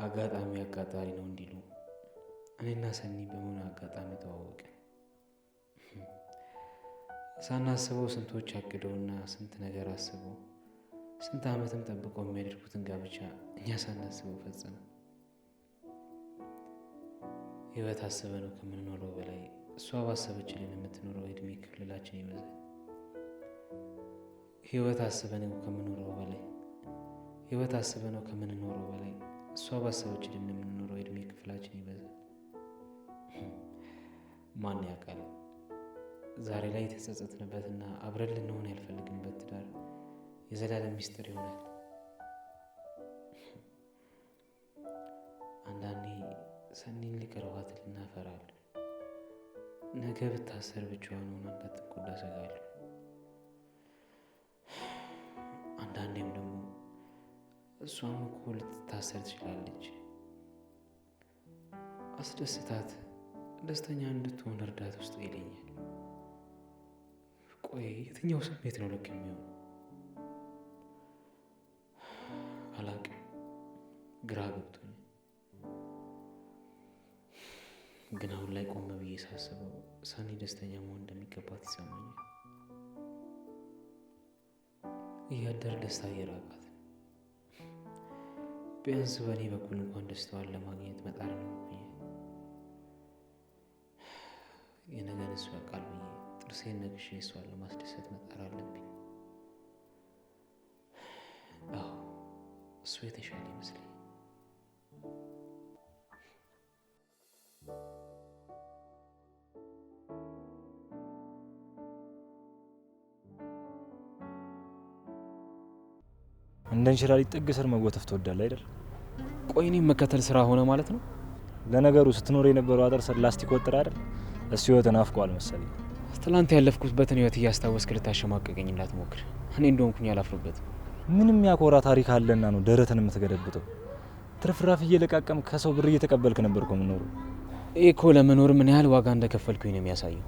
አጋጣሚ አጋጣሪ ነው እንዲሉ እኔና ሰኒ በምን አጋጣሚ ተዋወቅን። ሳናስበው ስንቶች አቅደውና ስንት ነገር አስበው ስንት ዓመትም ጠብቀው የሚያደርጉትን ጋብቻ እኛ ሳናስበው ፈጸመ። ህይወት አስበነው ከምንኖረው በላይ እሷ ባሰበችልን የምትኖረው እድሜ ክልላችን ይበዛል። ህይወት አስበነው ከምንኖረው በላይ እሷ ባሰበችልን የምንኖረው እድሜ ክፍላችን ይበዛል። ማን ያውቃል ዛሬ ላይ የተጸጸትንበትና አብረን ልንሆን ያልፈልግንበት ትዳር የዘላለም ሚስጥር ይሆናል። አንዳንዴ ሰኒን ሊቀርባት ልናፈራለን። ነገ ብታሰር ብቻዋን ሆና እንዳትጎዳ እሰጋለሁ። አንዳንዴም ደግሞ እሷም እኮ ልትታሰር ትችላለች። አስደስታት ደስተኛ እንድትሆን እርዳት ውስጥ ይለኛል። ቆይ የትኛው ስሜት ነው ልክ የሚሆን? አላቅም፣ ግራ ገብቶኝ። ግን አሁን ላይ ቆም ብዬ ሳስበው ሰኒ ደስተኛ መሆን እንደሚገባት ይሰማኛል። እያደር ደስታ እየራቃት፣ ቢያንስ በእኔ በኩል እንኳን ደስታዋን ለማግኘት መጣር ነው ብዬ የነገን እሱ ያውቃል ብዬ ጥርሴን ነግሼ እሷን ለማስደሰት መጣር አለብኝ። አዎ እሱ የተሻለ ይመስለኝ። እንደ እንሽላሊት ጥግ ስር መጎተፍ ትወዳለህ አይደል? ቆይ እኔም መከተል ስራ ሆነ ማለት ነው? ለነገሩ ስትኖር የነበረው አጥር ስር ላስቲክ ወጥር አይደል? እሱ ህይወትን አፍቋል መሰለኝ። ትላንት ያለፍኩበትን ህይወት እያስታወስክ ልታሸማቀቀኝ እንዳትሞክር። እኔ እንደሆንኩኝ አላፍርበትም። ምንም ያኮራ ታሪክ አለና ነው ደረትን የምትገደብጠው? ትርፍራፍ እየለቃቀም ከሰው ብር እየተቀበልክ ነበር እኮ የምኖረው። ይህ እኮ ለመኖር ምን ያህል ዋጋ እንደከፈልኩኝ ነው የሚያሳየው።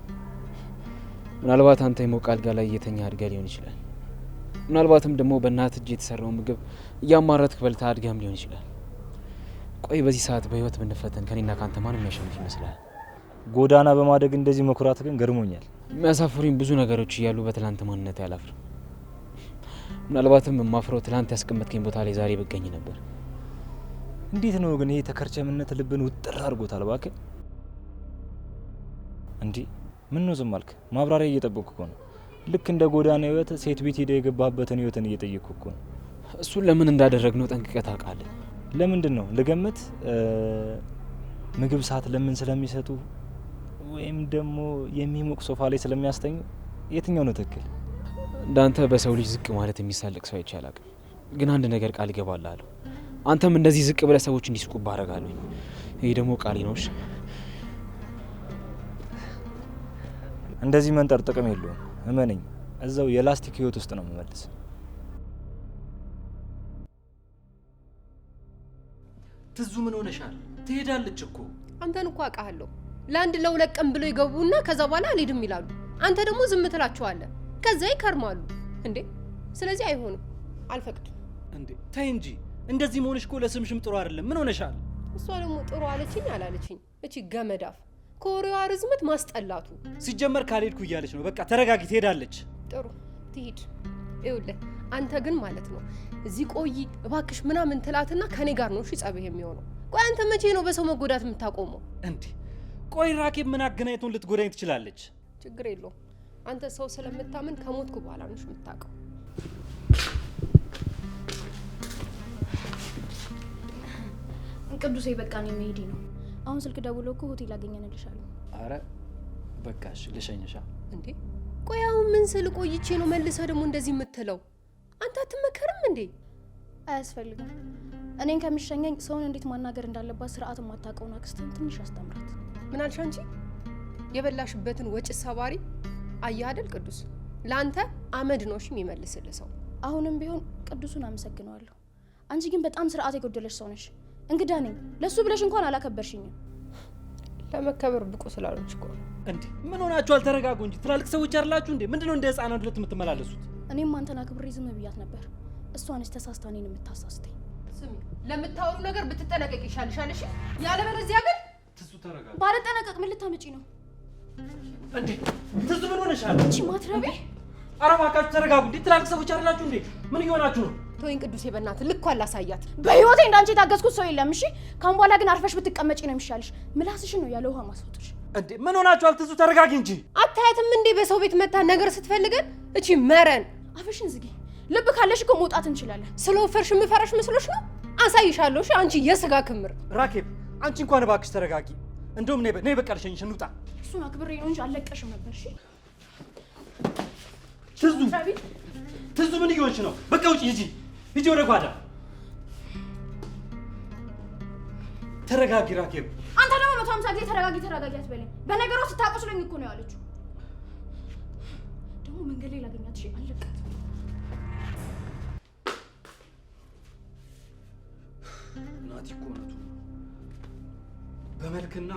ምናልባት አንተ የሞቀ አልጋ ላይ እየተኛ አድጋ ሊሆን ይችላል። ምናልባትም ደግሞ በእናት እጅ የተሰራው ምግብ እያማረትክ በልተህ አድጋም ሊሆን ይችላል። ቆይ በዚህ ሰዓት በህይወት ብንፈተን ከኔና ካንተ ማን የሚያሸንፍ ይመስላል? ጎዳና በማደግ እንደዚህ መኩራት ግን ገርሞኛል። የሚያሳፍሩኝ ብዙ ነገሮች እያሉ በትላንት ማንነት ያላፍር። ምናልባትም የማፍረው ትላንት ያስቀመጥከኝ ቦታ ላይ ዛሬ ብገኝ ነበር። እንዴት ነው ግን ይሄ ተከርቸምነት ልብን ውጥር አድርጎታል? እባክህ እንዴ ምን ነው ዝም አልክ? ማብራሪያ እየጠበቅኩ እኮ ነው። ልክ እንደ ጎዳና ህይወት ሴት ቤት ሄደ የገባህበትን ህይወትን እየጠየቅኩ እኮ ነው። እሱን ለምን እንዳደረግነው ጠንቅቀህ ታውቃለህ? ለምንድን ነው ልገምት? ምግብ ሰዓት ለምን ስለሚሰጡ ወይም ደግሞ የሚሞቅ ሶፋ ላይ ስለሚያስተኙ? የትኛው ነው ትክክል? እንዳንተ በሰው ልጅ ዝቅ ማለት የሚሳለቅ ሰው አይቼ አላውቅም። ግን አንድ ነገር ቃል እገባልሃለሁ፣ አንተም እንደዚህ ዝቅ ብለህ ሰዎች እንዲስቁብህ አደርጋለሁ። ይሄ ደግሞ ቃሌ ነው። እንደዚህ መንጠር ጥቅም የለውም። እመነኝ፣ እዛው የላስቲክ ህይወት ውስጥ ነው የምመልስ። ትዙ ምን ሆነሻል? ትሄዳለች እኮ። አንተን እኮ አውቃለሁ። ለአንድ ለሁለት ቀን ብለው ይገቡና ከዛ በኋላ አልሄድም ይላሉ። አንተ ደግሞ ዝም ትላቸዋለህ፣ ከዛ ይከርማሉ እንዴ። ስለዚህ አይሆንም፣ አልፈቅድም። እንዴ ተይ እንጂ፣ እንደዚህ መሆንሽ እኮ ለስምሽም ጥሩ አይደለም። ምን ሆነሻል? እሷ ደግሞ ጥሩ አለችኝ አላለችኝ፣ እቺ ገመዳፍ ከወሬዋ ርዝመት ማስጠላቱ። ሲጀመር ካልሄድኩ እያለች ነው። በቃ ተረጋጊ፣ ትሄዳለች። ጥሩ ትሂድ። ይኸውልህ አንተ ግን ማለት ነው እዚህ ቆይ እባክሽ ምናምን ትላትና ከኔ ጋር ነው እሺ ጸብህ የሚሆነው። ቆይ አንተ መቼ ነው በሰው መጎዳት የምታቆመው እንዴ? ቆይ ራኬብ ምን አገናኝቶን ልትጎዳኝ ትችላለች? ችግር የለውም። አንተ ሰው ስለምታምን ከሞትኩ በኋላ ነው የምታውቀው። ቅዱሴ በቃ ነው መሄዴ ነው። አሁን ስልክ ደውሎ እኮ ሆቴል አገኘንልሻለሁ። አረ በቃሽ ልሸኝሻ። እንዴ ቆይ አሁን ምን ስል ቆይቼ ነው መልሰህ ደግሞ እንደዚህ የምትለው? አንተ አትመከርም እንዴ? አያስፈልግም። እኔን ከሚሸኘኝ ሰውን እንዴት ማናገር እንዳለባት ስርዓት የማታውቀውን አክስትን ትንሽ አስተምራት። ምን አልሽ አንቺ? የበላሽበትን ወጭ ሰባሪ አየህ አይደል ቅዱስ? ለአንተ አመድ ነው እሺ የሚመልስልህ ሰው። አሁንም ቢሆን ቅዱሱን አመሰግነዋለሁ። አንቺ ግን በጣም ስርዓት የጎደለሽ ሰው ነሽ። እንግዳ ነኝ ለሱ ብለሽ እንኳን አላከበርሽኝም። ለመከበር ብቁ ስላልሆንሽ እኮ። እንዴ ምን ሆናችኋል? ተረጋጉ እንጂ ትላልቅ ሰዎች አይደላችሁ እንዴ? ምንድነው እንደ ህፃናት ሁለት የምትመላለሱት? እኔም አንተን አክብሬ ዝም ብያት ነበር። እሷ ነች ተሳስታ እኔን የምታሳስተኝ። ስሚ፣ ለምታወሩ ነገር ብትጠነቀቅ ይሻልሻል። እሺ? ያለበለዚያ ግን ትዙ ተረጋጋ። ባለጠነቀቅ ምን ልታመጪ ነው እንዴ? ትዙ ምን ሆነሻል? እቺ ማትረቢ? ኧረ እባካችሁ ተረጋጉ። እንዴ ትላልቅ ሰዎች አይደላችሁ እንዴ? ምን እየሆናችሁ ነው? ተወኝ ቅዱሴ፣ በእናትህ ልኳን ላሳያት። በህይወቴ እንዳንቺ የታገዝኩት ሰው የለም። እሺ ካሁን በኋላ ግን አርፈሽ ብትቀመጪ ነው የሚሻልሽ። ምላስሽን ነው ያለ ውሃ ማስወጥሽ። እንዴ ምን ሆናችኋል? ትዙ ተረጋጊ እንጂ። አታያትም እንዴ በሰው ቤት መታ ነገር ስትፈልገን? እቺ መረን አፍሽን ዝጊ። ልብ ካለሽ እኮ መውጣት እንችላለን። ስለወፈርሽ የምፈራሽ መስሎሽ ነው? አሳይሻለሁ። እሺ አንቺ የስጋ ክምር። ራኬብ አንቺ እንኳን እባክሽ ተረጋጊ። እንደውም ነይ በቃ ልሸኝሽ፣ እንውጣ። እሱን አክብሬ ነው እንጂ አልለቀሽም ነበር። እሺ ትዙ ምን እየሆንሽ ነው? በቃ ውጪ፣ ሂጂ ወደ ጓዳ። ተረጋጊ ራኬብ። አንተ ደግሞ 150 ጊዜ ተረጋጊ አትበለኝ። በነገሯ ስታቆስለኝ እኮ ነው ያለችው። ደግሞ መንገድ ላይ ላገኛት እሺ፣ አልለቀት። ናቲ እኮ እውነቱን ነው። በመልክና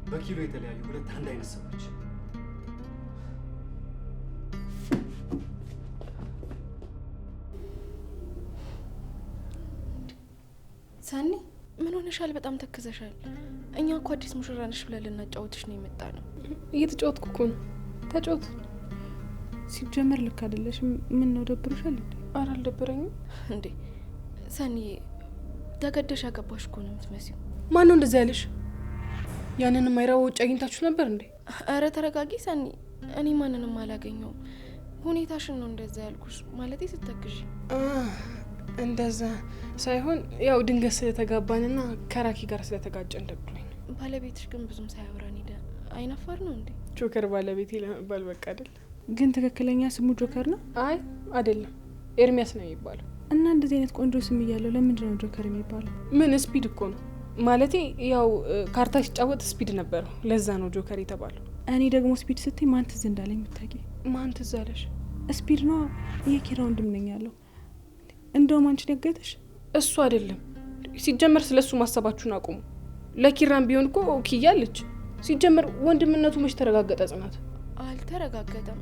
በኪሎ የተለያዩ ሁለት አንድ አይነት ሰዎች። ሰኒ ምን ሆነሻል? በጣም ተክዘሻል። እኛ እኮ አዲስ ሙሽራ ነሽ ብለን ልናጫወትሽ ነው የመጣ ነው። እየተጫወትኩ እኮ ነው። ተጫወት። ሲጀመር ልክ አይደለሽም። ምን ነው ደብሮሻል? ኧረ አልደበረኝም። እንዴ ሰኒ ተገደሽ ያገባሽ እኮ ነው የምትመስይው። ማን ነው እንደዛ ያለሽ? ያንን የማይረባ ውጭ አግኝታችሁ ነበር እንዴ? ኧረ ተረጋጊ ሰኒ። እኔ ማንንም አላገኘውም። ሁኔታሽን ነው እንደዛ ያልኩሽ። ማለቴ ስትተክዢ እንደዛ ሳይሆን ያው ድንገት ስለተጋባንና ከራኪ ጋር ስለተጋጨን ደብሮኝ ነው። ባለቤትሽ ግን ብዙም ሳያወራን ሄደ። አይናፋር ነው እንዴ? ጆከር ባለቤቴ ለመባል በቃ አይደል? ግን ትክክለኛ ስሙ ጆከር ነው? አይ አይደለም፣ ኤርሚያስ ነው የሚባለው። እና እንደዚህ አይነት ቆንጆ ስም እያለው ለምንድን ነው ጆከር የሚባለው? ምን ስፒድ እኮ ነው። ማለቴ ያው ካርታ ሲጫወት ስፒድ ነበረው፣ ለዛ ነው ጆከር የተባለው። እኔ ደግሞ ስፒድ ስትይ ማን ትዝ እንዳለኝ የምታውቂ? ማን ትዝ አለሽ? ስፒድ ነው የኪራ ወንድም ነኝ ያለው። እንደውም አንቺን ያገተሽ እሱ አይደለም። ሲጀመር ስለሱ ማሰባችሁን አቁሙ። ለኪራም ቢሆን እኮ ኪያለች። ሲጀመር ወንድምነቱ መች ተረጋገጠ? ጽናት አልተረጋገጠም፣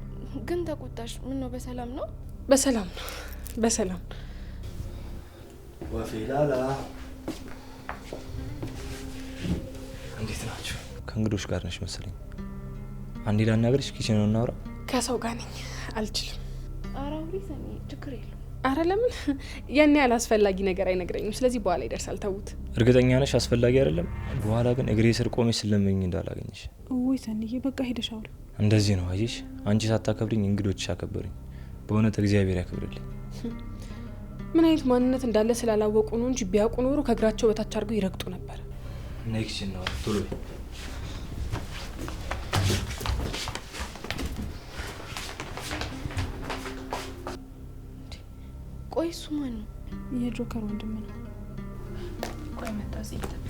ግን ተቆጣሽ። ምን ነው? በሰላም ነው? በሰላም ነው፣ በሰላም። ወፌ ላላ እንዴት ናችሁ? ከእንግዶች ጋር ነሽ መሰለኝ። አንዴ ላናግርሽ፣ ኪችን ነው እናውራ። ከሰው ጋር ነኝ፣ አልችልም። ኧረ አውሪ ሰኒ፣ ችግር የለውም። አረ ለምን? ያን ያህል አስፈላጊ ነገር አይነግረኝም። ስለዚህ በኋላ ይደርሳል። ተውት። እርግጠኛ ነሽ አስፈላጊ አይደለም? በኋላ ግን እግሬ ስር ቆመሽ ስለምኝ እንዳላገኝሽ። ወይ ሰኒዬ፣ በቃ ሄደሽ አውሪ። እንደዚህ ነው አየሽ? አንቺ ሳታከብሪኝ እንግዶች አከበሩኝ። በእውነት እግዚአብሔር ያክብርልኝ። ምን አይነት ማንነት እንዳለ ስላላወቁ ነው እንጂ ቢያውቁ ኖሮ ከእግራቸው በታች አድርገው ይረግጡ ነበር። ኔክስት ነው ቶሎ ቆይ እሱ ማን ነው? የጆከር ወንድም ነው። ቆይ መጣ እዚህ ጠብቂ።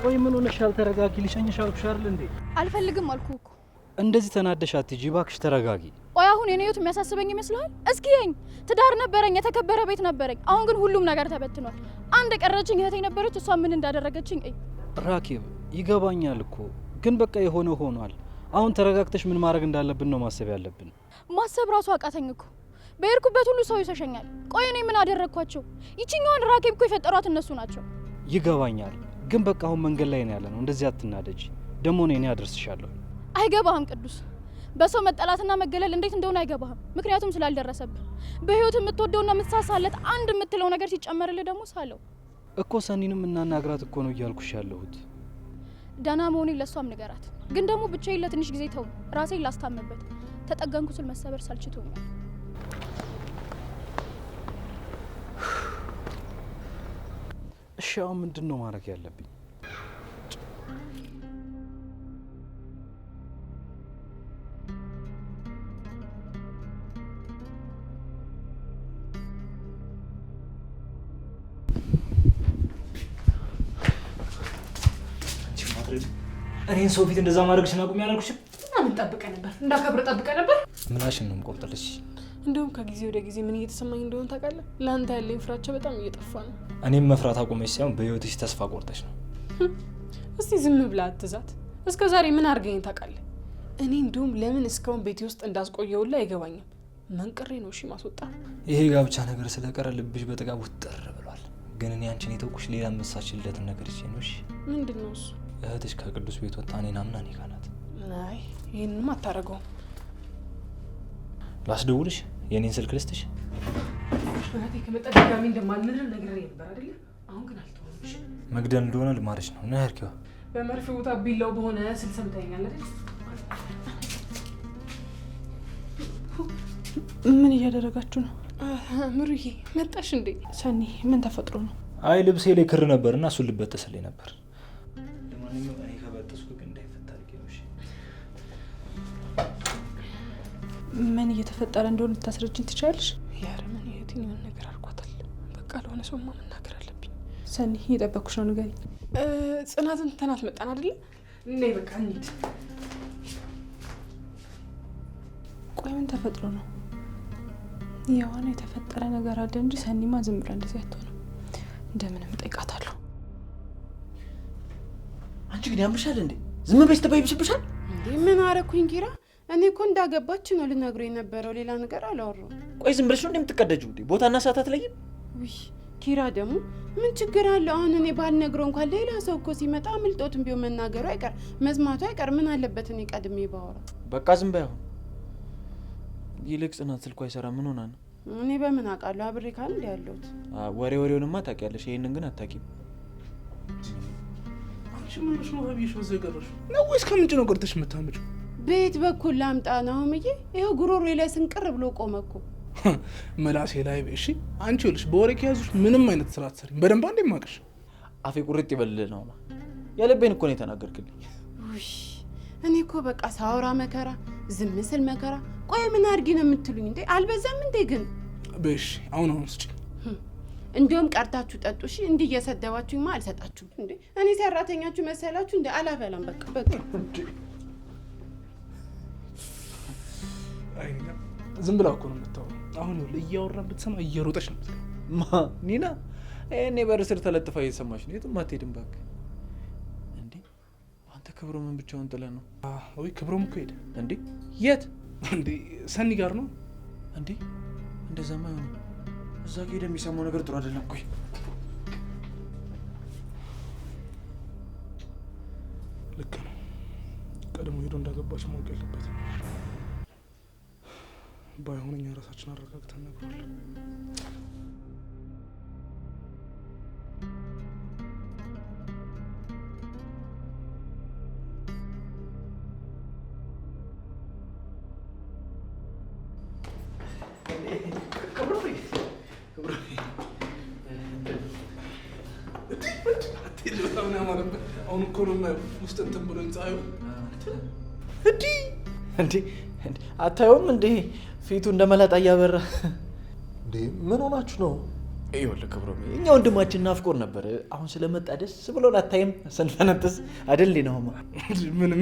ወይ ምን ሆነሻል? ተረጋጊ። ልሸኝሽ አልኩሽ አይደል እንዴ? አልፈልግም አልኩህ እኮ። እንደዚህ ተናደሽ አትሂጂ እባክሽ፣ ተረጋጊ። ቆይ አሁን የኔ ህይወት የሚያሳስበኝ ይመስልሃል? እስኪ ይኸኝ፣ ትዳር ነበረኝ፣ የተከበረ ቤት ነበረኝ። አሁን ግን ሁሉም ነገር ተበትኗል። አንድ የቀረችኝ እህቴ ነበረች፣ እሷ ምን እንዳደረገችኝ እይ። ራኬብ ይገባኛል እኮ ግን በቃ የሆነ ሆኗል። አሁን ተረጋግተሽ ምን ማድረግ እንዳለብን ነው ማሰብ ያለብን። ማሰብ ራሱ አቃተኝ እኮ። በሄድኩበት ሁሉ ሰው ይሸሸኛል። ቆይ እኔ ምን አደረግኳቸው? ይችኛዋን ራኬብ እኮ የፈጠሯት እነሱ ናቸው። ይገባኛል ግን በቃ አሁን መንገድ ላይ ነው ያለነው። እንደዚህ አትናደጂ። ደግሞ እኔ አደርስሻለሁ። አይገባህም ቅዱስ። በሰው መጠላትና መገለል እንዴት እንደሆነ አይገባህም። ምክንያቱም ስላልደረሰብህ። በህይወት የምትወደውና የምትሳሳለት አንድ የምትለው ነገር ሲጨመርልህ ደግሞ ሳለው እኮ ሰኒንም እናናግራት እኮ ነው እያልኩሽ ያለሁት። ደህና መሆኔን ለእሷም ንገራት። ግን ደግሞ ብቻዬን ለትንሽ ጊዜ ተው፣ ራሴን ላስታምበት። ተጠገንኩ ስል መሰበር ሰልችቶኛል። እሺ አሁን ምንድን ነው ማድረግ ያለብኝ? እኔን ሰው ፊት እንደዛ ማድረግሽን አቁሚ ያላልኩሽም? ምን ጠብቀህ ነበር? እንዳከብር ጠብቀህ ነበር? ምላሽን ነው የምቆርጥልሽ። እንደውም ከጊዜ ወደ ጊዜ ምን እየተሰማኝ እንደሆነ ታውቃለህ? ለአንተ ያለኝ ፍራቻ በጣም እየጠፋ ነው። እኔም መፍራት አቆመች ሳይሆን በህይወትሽ ተስፋ ቆርጠሽ ነው። እስቲ ዝም ብላ አትዛት። እስከ ዛሬ ምን አድርገኝ ታውቃለህ? እኔ እንደውም ለምን እስካሁን ቤቴ ውስጥ እንዳስቆየውላ አይገባኝም። መንቅሬ ነው እሺ ማስወጣ። ይሄ ጋብቻ ነገር ስለቀረ ልብሽ በጥጋብ ውጥር ብሏል። ግን እኔ አንቺን የተውኩሽ ሌላ መሳችለትን ነገር እሺ ነው። እሺ ምንድን ነው እሱ? እህትሽ ከቅዱስ ቤት ወጣ እኔን አምና እኔ ጋር ናት። አይ ይሄንንም አታረገውም። ላስደውልሽ? የኔን ስልክ ልስጥሽ? እህቴ ከመጣ ድጋሚ እንደማልምር ነገር ነበር አይደል? አሁን ግን አልተወምሽ። መግደል እንደሆነ ልማርሽ ነው። እና ያርኪዋ በመርፌ ቦታ ቢላው በሆነ ስል ሰምተኛል አይደል? ምን እያደረጋችሁ ነው? ምሩዬ መጣሽ እንዴ? ሰኒ ምን ተፈጥሮ ነው? አይ ልብሴ ላይ ክር ነበርና እሱን ልበጥስልኝ ነበር። ለማንኛውም እኔ ከበጥስኩ ግን እንዳይፈታ አድርጌሽ። ምን እየተፈጠረ እንደሆነ ልታስረጅኝ ትችላለሽ? ያረ ምን የትኛው የሆነ ነገር አድርጓታል። በቃ ለሆነ ሰውማ መናገር አለብኝ። ሰኒ እየጠበኩሽ ነው፣ ንገሪኝ። ጽናትን ትተናት መጣን አይደለ? ነይ በቃ እንሂድ። ቆይ ምን ተፈጥሮ ነው? የሆነ የተፈጠረ ነገር አለ እንጂ ሰኒማ ዝም ብላ እንደዚህ አትሆንም። እንደምንም ጠይቃታለሁ። አንቺ ግን ያምርሻል እንዴ? ዝም ብለሽ ተባይብሽብሻል እንዴ? ምን አረኩኝ ኪራ? እኔ እኮ እንዳገባች ነው ልነግረው የነበረው፣ ሌላ ነገር አላወራሁም። ቆይ ዝም ብለሽ ነው እንደምትቀደጂው እንዴ? ቦታና ሰዓት አትለይም? ውይ ኪራ ደግሞ ምን ችግር አለ? አሁን እኔ ባልነግረው እንኳን ሌላ ሰው እኮ ሲመጣ አምልጦትም ቢሆን መናገሩ አይቀር መስማቱ አይቀር። ምን አለበት እኔ ቀድሜ ባወራ? በቃ ዝም በይ አሁን። ይልቅ ጽናት ስልኳ አይሰራ ምን ሆና ነው? እኔ በምን አውቃለሁ? አብሬ ካል እንደ ያለሁት ወሬውንማ ታውቂያለሽ፣ ይሄንን ግን አታውቂም። አንቺ ምን ነው ሀቢሽ ወዘ ገረሽ ነው ወይስ ከምንጭ ነው ቀርተሽ የምታመጪው? ቤት በኩል ላምጣ ነው ምዬ? ይሄው ጉሮሮ ላይ ስንቅር ብሎ ቆመ እኮ መላሴ ላይ እሺ። አንቺ ልጅ በወሬ ከያዙሽ ምንም አይነት ስራ አትሰሪም። በደንብ አንዴ ማቀሽ አፌ ቁርጥ ይበልል ነው ያለበኝ እኮ ነው የተናገርክልኝ። ውይ እኔ እኮ በቃ ሳውራ መከራ፣ ዝም ስል መከራ። ቆይ ምን አድርጊ ነው የምትሉኝ እንዴ? አልበዛም እንዴ ግን? በሽ አሁን ስጪ። እንደውም ቀርታችሁ ጠጡ እሺ። እንዲህ እየሰደባችሁኝማ አልሰጣችሁም እንዴ? እኔ ሰራተኛችሁ መሰላችሁ እንዴ? አላበላም በቃ በቃ። አይ ዝም ብላ እኮ ነው የምታወራው። አሁን እያወራን ብትሰማ እየሮጠች ነው። ማ ኒና እኔ በር ስር ተለጥፋ እየሰማች ነው። የትም አትሄድም እባክህ። እንዴ አንተ ክብሮምን ብቻውን ጥለህ ነው? ወይ ክብሮም እኮ ሄደ። እንዴ የት? እንዴ ሰኒ ጋር ነው እንዴ? እንደዛማ ይሆን እዛ ሄደ። የሚሰማው ነገር ጥሩ አይደለም። ቆይ ልክ ነው። ቀድሞ ሄዶ እንዳገባች ማወቅ የለበትም። ባይሆን እኛ ራሳችን አረጋግተን ነግሯል። አሁን እኮ ነው ውስጥ እንትን ብሎኝ ፀሐዩ እንዴ አታየውም እንዴ? ፊቱ እንደመላጣ እያበራ እንዴ። ምን ሆናችሁ ነው? ይኸውልህ ክብሮም፣ እኛ ወንድማችን ናፍቆን ነበር። አሁን ስለመጣ ደስ ብሎ አታይም? ስንፈነጥስ አይደል ነው?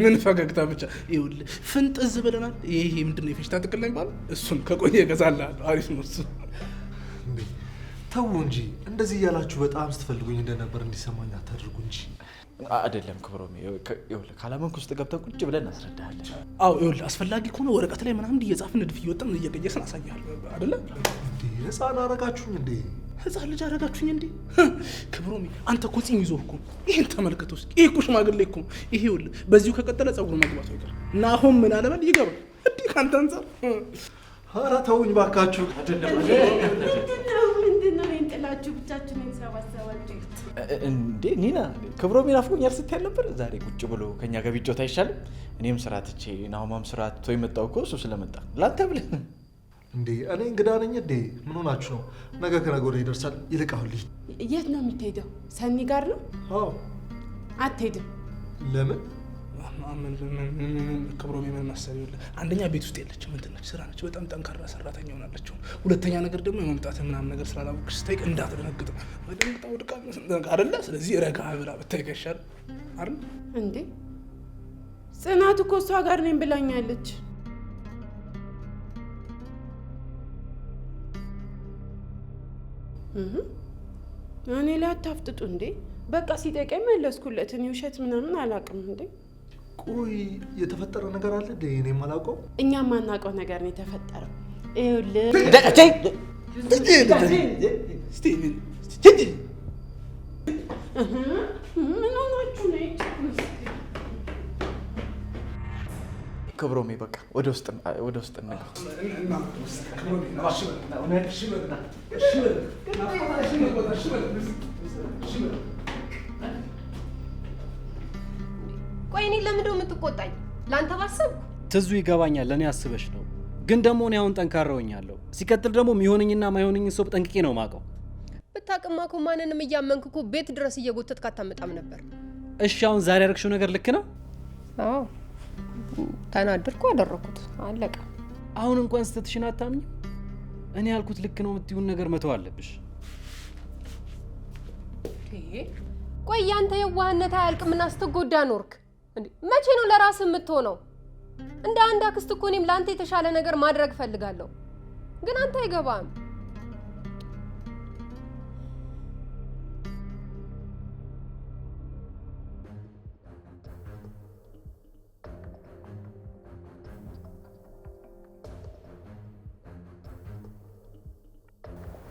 ምን ፈገግታ ብቻ። ይኸውልህ ፍንጥዝ ብለናል። ይሄ ምንድን ነው የፌሽታ ጥቅል ላይ ባል፣ እሱን ከቆየ እገዛልሃለሁ። አሪፍ ነው እሱ። እንዴ ተው እንጂ እንደዚህ እያላችሁ በጣም ስትፈልጉኝ እንደነበር እንዲሰማኝ አታድርጉ እንጂ። አይደለም ክብሮም፣ ይኸውልህ ካላመንክ ውስጥ ገብተን ቁጭ ብለን እናስረዳሃለን። አዎ ይኸውልህ አስፈላጊ ከሆነ ወረቀት ላይ ምናምን እየጻፍን ንድፍ እየወጣን እየቀየስን አሳያለሁ አይደለ? እንዴ ህፃን አረጋችሁኝ እንዴ? ህፃን ልጅ አረጋችሁኝ እንዴ? ክብሮም አንተ እኮ ፂም ይዞህ እኮ ይሄን ተመልከተው እስኪ። ይሄ እኮ ሽማግሌ እኮ ነው። ይሄ ይኸውልህ በዚሁ ከቀጠለ ጸጉር መግባቱ አይቀር እና አሁን ምን አለበል ይገባል እንዴ ካንተ አንፃር። ኧረ ተውኝ ባካችሁ። ምንድነው እኔን ጥላችሁ ብቻችሁን የተሰባሰባችሁ? እንዴ ኒና ክብሮም ይናፍቆኛል ስትል ነበር። ዛሬ ቁጭ ብሎ ከኛ ጋር ቢጫወት አይሻልም? እኔም ስራ ትቼ ናሁማም ስራ ትቶ የመጣው እኮ እሱ ስለመጣ ላንተ ብለን እንዴ። እኔ እንግዳ ነኝ እንዴ? ምን ሆናችሁ ነው? ነገ ከነገ ወዲያ ይደርሳል። ይልቅ አሁን ልሂድ። የት ነው የምትሄደው? ሰኒ ጋር ነው? አዎ። አትሄድም? ለምን? ክብሮም ምን መሰለኝ፣ ይኸውልህ አንደኛ ቤት ውስጥ የለችም፣ እንትን ነች፣ ስራ ነች፣ በጣም ጠንካራ ሰራተኛ ሆናለች። ሁለተኛ ነገር ደግሞ የመምጣት ምናምን ነገር ስላላወቅሽ ስጠይቅ እንዳትደነግጥ፣ ደንግጣ ወድቃ አይደለ? ስለዚህ ረጋ ብላ ብታይ ይሻል አይደል? እንዴ ጽናት እኮ እሷ ጋር ነኝ ብላኛለች። እኔ ላይ አታፍጥጡ እንዴ። በቃ ሲጠይቀኝ መለስኩለት። እኔ ውሸት ምናምን አላውቅም እንዴ። ቆይ የተፈጠረ ነገር አለ እንዴ? እኔ የማላውቀው እኛ የማናውቀው ነገር ነው የተፈጠረው። ይኸውልህ ምን ሆናችሁ ነው? ክብሮሜ በቃ ወደ ውስጥ እንግባ። ቆይ እኔ ለምንድነው የምትቆጣኝ? ለአንተ ባሰብኩ ትዙ ይገባኛል፣ ለእኔ አስበሽ ነው። ግን ደግሞ እኔ አሁን ጠንካራ ሆኛለሁ። ሲቀጥል ደግሞ የሚሆነኝና ማይሆነኝን ሰው ጠንቅቄ ነው የማውቀው። ብታውቅማ እኮ ማንንም እያመንክ እኮ ቤት ድረስ እየጎተትክ አታመጣም ነበር። እሺ አሁን ዛሬ ያደረግሽው ነገር ልክ ነው? አዎ ተናድርኩ፣ አደረኩት፣ አለቀ። አሁን እንኳን ስተትሽን አታምኝ። እኔ ያልኩት ልክ ነው የምትይውን ነገር መተው አለብሽ። ቆይ ያንተ የዋህነት አያልቅምና ስትጎዳ ኖርክ እንዴ? መቼ ነው ለራስህ የምትሆነው? እንደ አንድ አክስት እኮ እኔም ለአንተ የተሻለ ነገር ማድረግ ፈልጋለሁ፣ ግን አንተ አይገባም።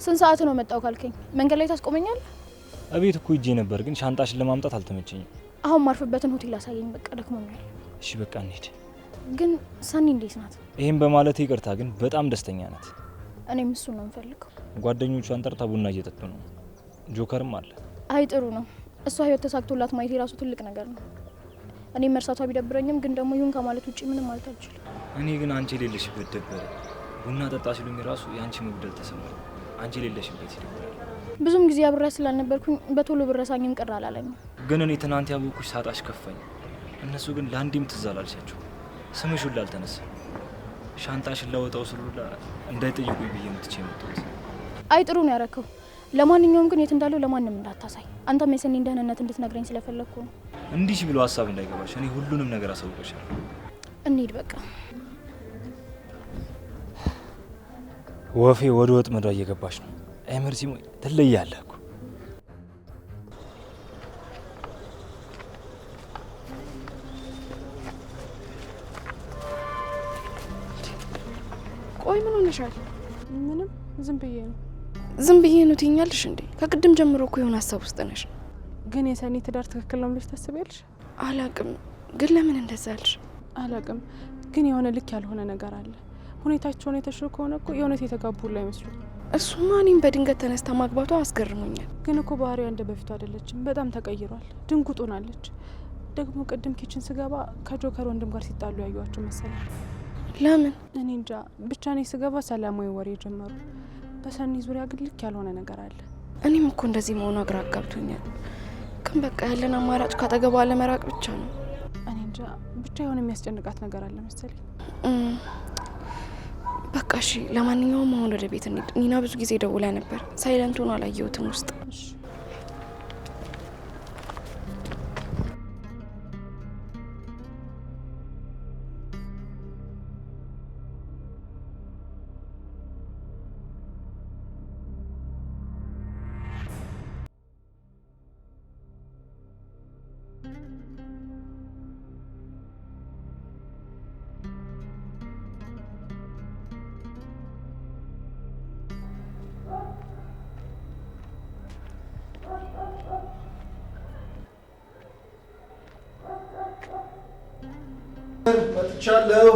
ስንት ሰዓት ነው መጣው ካልከኝ መንገድ ላይ ታስቆመኛለህ? እቤት እኮ ሂጄ ነበር፣ ግን ሻንጣሽን ለማምጣት አልተመቸኝም። አሁን ማርፍበትን ሆቴል አሳየኝ፣ በቃ ደክሞኛል። እሺ በቃ እንሂድ። ግን ሰኒ እንዴት ናት? ይሄን በማለት ይቅርታ፣ ግን በጣም ደስተኛ ናት። እኔም እሱን ነው የምፈልገው። ጓደኞቿን ጠርታ ቡና እየጠጡ ነው። ጆከርም አለ። አይ ጥሩ ነው። እሷ ህይወት ተሳክቶላት ማየት የራሱ ትልቅ ነገር ነው። እኔም መርሳቷ ቢደብረኝም ግን ደግሞ ይሁን ከማለት ውጪ ምንም ማለት አልችልም። እኔ ግን አንቺ የሌለሽበት ደበረ። ቡና ጠጣ ሲሉኝ ራሱ የአንቺ መጉደል ተሰማኝ። አንቺ የሌለሽበት ይደብራል። ብዙም ጊዜ አብሬያት ስላልነበርኩኝ በቶሎ ብረሳኝም ቅር አላለኝም። ግን እኔ ትናንት ያወኩሽ ሳጣሽ ከፋኝ። እነሱ ግን ለአንዴም ትዝ አላልሻቸው። ስምሽ ሁላ አልተነሳም። ሻንጣሽን ላወጣው ስሉላ እንዳይጠይቁኝ ብዬ ምትቼ መጣሁት። አይ ጥሩ ነው ያረከው። ለማንኛውም ግን የት እንዳለው ለማንም እንዳታሳይ። አንተም የሰኒን ደህንነት እንድትነግረኝ ስለፈለግኩ ነው። እንዲህ ብሎ ሀሳብ እንዳይገባሽ፣ እኔ ሁሉንም ነገር አሳውቀሻለሁ። እንሂድ በቃ። ወፌ ወደ ወጥመዷ እየገባች ነው። ኤመርሲ ሞይ ትለያለህ እኮ። ቆይ ምን ሆነሻል? ምንም ዝም ብዬ ነው። ዝም ብዬ ነው ትይኛለሽ እንዴ? ከቅድም ጀምሮ እኮ የሆነ ሀሳብ ውስጥ ነሽ። ግን የሰኒ ትዳር ትክክል ነው ብለሽ ታስቢያለሽ? አላቅም፣ ግን ለምን እንደዛ አልሽ? አላቅም፣ ግን የሆነ ልክ ያልሆነ ነገር አለ። ሁኔታቸውን የተሽሩ ከሆነ እኮ የእውነት የተጋቡ ሁሉ አይመስሉም። እሱማ እኔም በድንገት ተነስታ ማግባቷ አስገርሞኛል። ግን እኮ ባህሪዋ እንደ በፊቱ አይደለችም። በጣም ተቀይሯል። ድንጉጥ ሆናለች። ደግሞ ቅድም ኪችን ስገባ ከጆከር ወንድም ጋር ሲጣሉ ያዩዋቸው መሰለኝ። ለምን? እኔ እንጃ። ብቻ እኔ ስገባ ሰላማዊ ወሬ ጀመሩ። በሰኒ ዙሪያ ግን ልክ ያልሆነ ነገር አለ። እኔም እኮ እንደዚህ መሆኑ ግራ አጋብቶኛል። ግን በቃ ያለን አማራጭ ካጠገቧ ለመራቅ ብቻ ነው። እኔ እንጃ። ብቻ የሆነ የሚያስጨንቃት ነገር አለ መሰለኝ። በቃ እሺ፣ ለማንኛውም አሁን ወደ ቤት እንሂድ። ኒና ብዙ ጊዜ ደውላ ነበር። ሳይለንት ሆኖ አላየሁትም ውስጥ። መጥቻለሁ።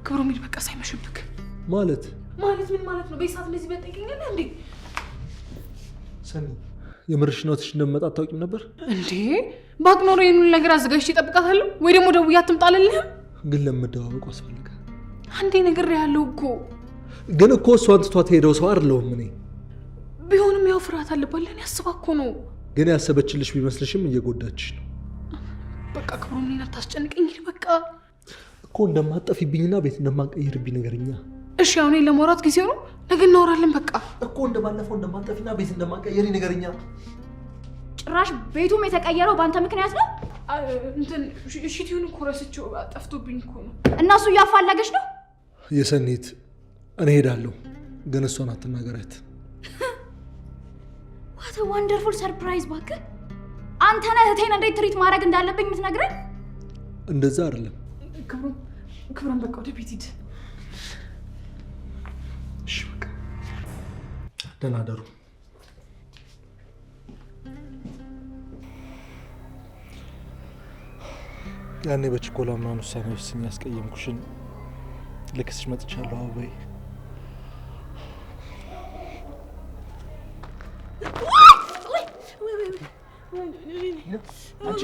ክብሩ ሚል በቃ ሳይመሽብክ ማለት ምን ማለት ነው? በሰዓት እንደዚህ በጠይቀኛል እንዴ? ሰኒ የምርሽ ነውትሽ እንደመጣ አታውቂም ነበር እንዴ? ባቅ ኖሮ ይሄንን ነገር አዘጋጅቼ እጠብቃታለሁ ወይ ደግሞ ደውዬ አትምጣልልህም? ግን ለመደባበቁ አስፈልገ አንዴ ነገር ያለው እኮ ግን እኮ እሷን ትቷት ሄደው ሰው አይደለሁም እኔ። ቢሆንም ያው ፍርሃት አለባት። ለኔ አስባ እኮ ነው። ግን ያሰበችልሽ ቢመስልሽም እየጎዳችሽ ነው። በቃ ክብሩ ምን አታስጨንቀኝ። በቃ እኮ እንደማጠፊብኝና ቤት እንደማንቀይርብኝ ነገርኛ። እሺ አሁን ለማውራት ጊዜው ነው። ነገ እናወራለን። በቃ እኮ እንደባለፈው እንደማጠፊና ቤት እንደማቀየሪ ነገርኛ። ጭራሽ ቤቱም የተቀየረው በአንተ ምክንያት ነው? እንትን እሺቲውን እኮ ረስቼው ጠፍቶብኝ እኮ ነው። እና እሱ እያፋለገች ነው? የሰኒት እኔ ሄዳለሁ፣ ግን እሷን አትናገራት። ዋት ወንደርፉል ሰርፕራይዝ! እባክህ አንተ ነህ እህቴን እንዴት ትሪት ማድረግ እንዳለብኝ የምትነግረኝ? እንደዛ አይደለም። ክብሮም በቃ ወደ ቤት ሂድ። እሺ በቃ ደህና ደሩ። ያኔ በችኮላ ምናምን ውሳኔ ወስኜ ያስቀየምኩሽን ልክስሽ መጥቻለሁ። አበይ አንቺ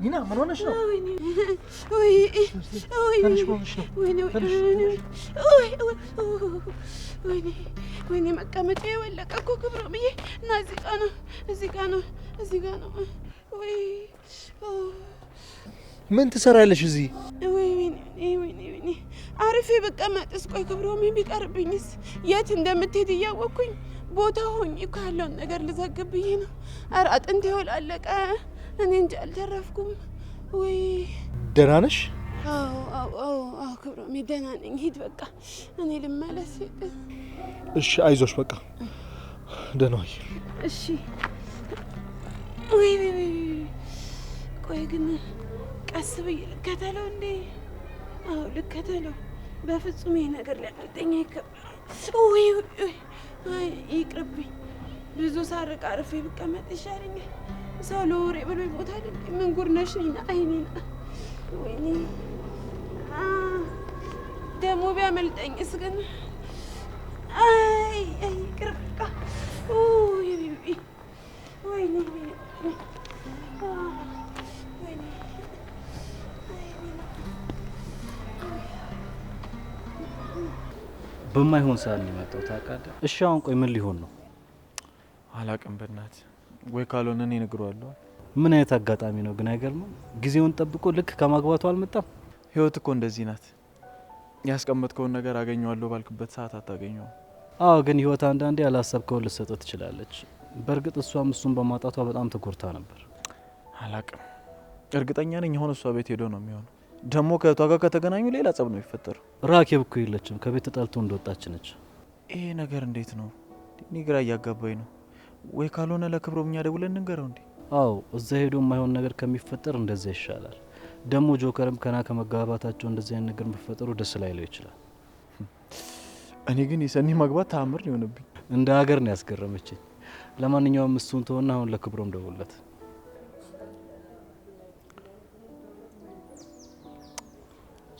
ኒና ምን ሆነሽ ነው? ወይኔ መቀመጫ የወለቀ እኮ ክብሮምዬ። እና እዚህ ጋ ነው። ምን ትሰራለሽ እዚህ? ወይኔ አርፌ ብቀመጥስ? ቆይ ክብሮሜ ቢቀርብኝስ? የት እንደምትሄድ እያወቅኩኝ ቦታ ሆኜ እኮ ያለውን ነገር ልዘግብ ብዬ ነው። ኧረ አጥንቴ ወላለቀ። እኔ እንጂ አልተረፍኩም። ወይ ደህና ነሽ? አዎ ክብሮሜ ደህና ነኝ። ሂድ በቃ እኔ ልመለስ። እሺ አይዞሽ በቃ ደህና ዋይ። እሺ ወይ ቆይ ግን ቀስ ብዬ ልከተለው እንዴ? አዎ ልከተለው። በፍጹም ይሄ ነገር ሊያመልጠኝ አይገባም። ወይ ይቅርብኝ። ብዙ ሳርቅ አርፌ ብቀመጥ ይሻለኛል። ሰው ለወሬ ብሎ ይሞታል። ምን ጉድ ነሽ ኒና? አይ ኒና ወይኔ ደግሞ ቢያመልጠኝስ ግን? አይ ይቅር በቃ። ወይኔ በማይሆን ሰዓት ነው የመጣው ታውቃለህ። እሺ አሁን ቆይ ምን ሊሆን ነው? አላቅም በእናት ወይ ካልሆነ እኔ እነግረዋለሁ። ምን አይነት አጋጣሚ ነው ግን? አይገርምም? ጊዜውን ጠብቆ ልክ ከማግባቱ አልመጣም። ህይወት እኮ እንደዚህ ናት። ያስቀመጥከውን ነገር አገኘዋለሁ ባልክበት ሰዓት አታገኘውም። አዎ ግን ህይወት አንዳንዴ ያላሰብከውን ልትሰጥህ ትችላለች። በእርግጥ እሷም እሱን በማጣቷ በጣም ተጎድታ ነበር። አላቅም፣ እርግጠኛ ነኝ አሁን እሷ ቤት ሄዶ ነው የሚሆነው። ደግሞ ከእህቷ ጋር ከተገናኙ ሌላ ጸብ ነው የሚፈጠረው። ራኬብ እኮ የለችም፣ ከቤት ተጣልቶ እንደወጣች ነች። ይሄ ነገር እንዴት ነው? እኔ ግራ እያጋባኝ ነው። ወይ ካልሆነ ለክብሮም እኛ ደውለን እንገረው እንዴ? አዎ እዛ ሄዶ የማይሆን ነገር ከሚፈጠር እንደዛ ይሻላል። ደግሞ ጆከርም ከና ከመጋባታቸው እንደዚህ አይነት ነገር መፈጠሩ ደስ ላይለው ይችላል። እኔ ግን የሰኒ ማግባት ተአምር ነው የሆነብኝ። እንደ ሀገር ነው ያስገረመችኝ። ለማንኛውም እሱን ተወና አሁን ለክብሮም ደውለት።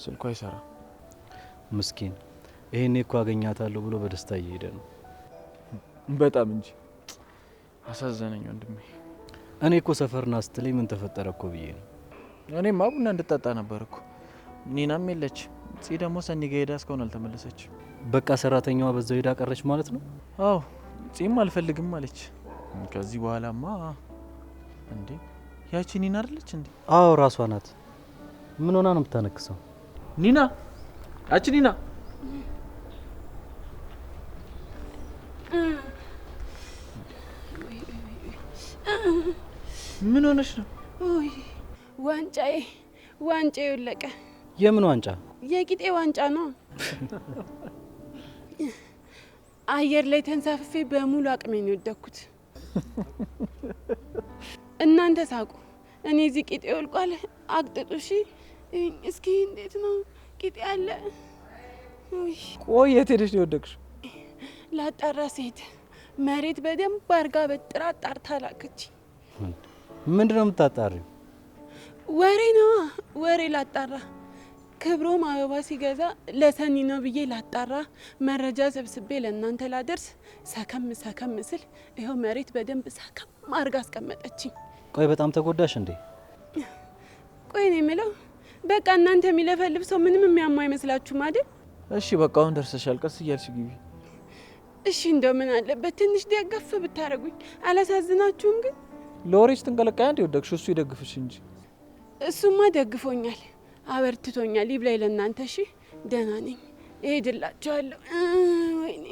ስልኳ አይሰራ። ምስኪን ይሄኔ እኮ አገኛታለሁ ብሎ በደስታ እየሄደ ነው። በጣም እንጂ አሳዘነኝ ወንድሜ። እኔ እኮ ሰፈርና ስትለኝ ምን ተፈጠረ እኮ ብዬ ነው። እኔማ ቡና እንድጠጣ ነበር እኮ። ኒናም የለች። ጽ ደግሞ ሰኒ ጋ ሄዳ እስካሁን አልተመለሰች። በቃ ሰራተኛዋ በዛው ሄዳ ቀረች ማለት ነው? አዎ ጽም አልፈልግም አለች። ከዚህ በኋላማ እንዴ ያቺ ኒና አይደለች እንዴ? አዎ ራሷ ናት። ምን ሆና ነው የምታነክሰው? ኒና አቺ ኒና ምን ሆነሽ ነው? ዋንጫ ይወለቀ። የምን ዋንጫ? የቂጤ ዋንጫ ነው። አየር ላይ ተንሳፍፌ በሙሉ አቅሜን የወደኩት። እናንተ ሳቁ፣ እኔ እዚህ ቂጤ ወልቋል። አቅጥጡ። እሺ እስኪ እንዴት ነው ቂጤ አለ? ቆይ የት ሄደሽ ነው የወደቅሽው? ላጣራ ሴት መሬት በደንብ አርጋ በጥራ ጣርታ ላከች። ምንድነው የምታጣሪው? ወሬ ነዋ፣ ወሬ ላጣራ። ክብሮም አበባ ሲገዛ ለሰኒ ነው ብዬ ላጣራ መረጃ ሰብስቤ ለእናንተ ላደርስ ሰከም ስል ይኸው መሬት በደንብ ሰከም አርጋ አስቀመጠችኝ። ቆይ በጣም ተጎዳሽ እንዴ? ቆይ ነው የምለው፣ በቃ እናንተ የሚለፈልፍ ሰው ምንም የሚያማ አይመስላችሁም አይደል? እሺ በቃ አሁን ደርሰሻል፣ ቀስ እያልሽ ግቢ። እሺ እንደው ምን አለበት ትንሽ ደገፍ ብታረጉኝ? አላሳዝናችሁም? ግን ለወሬ ስትንቀለቀያ እንዴ ወደቅሽ? እሱ ይደግፍሽ እንጂ። እሱማ ደግፎኛል፣ አበርትቶኛል። ይብላኝ ለእናንተ። እሺ ደህና ነኝ፣ እሄድላችኋለሁ። ወይኔ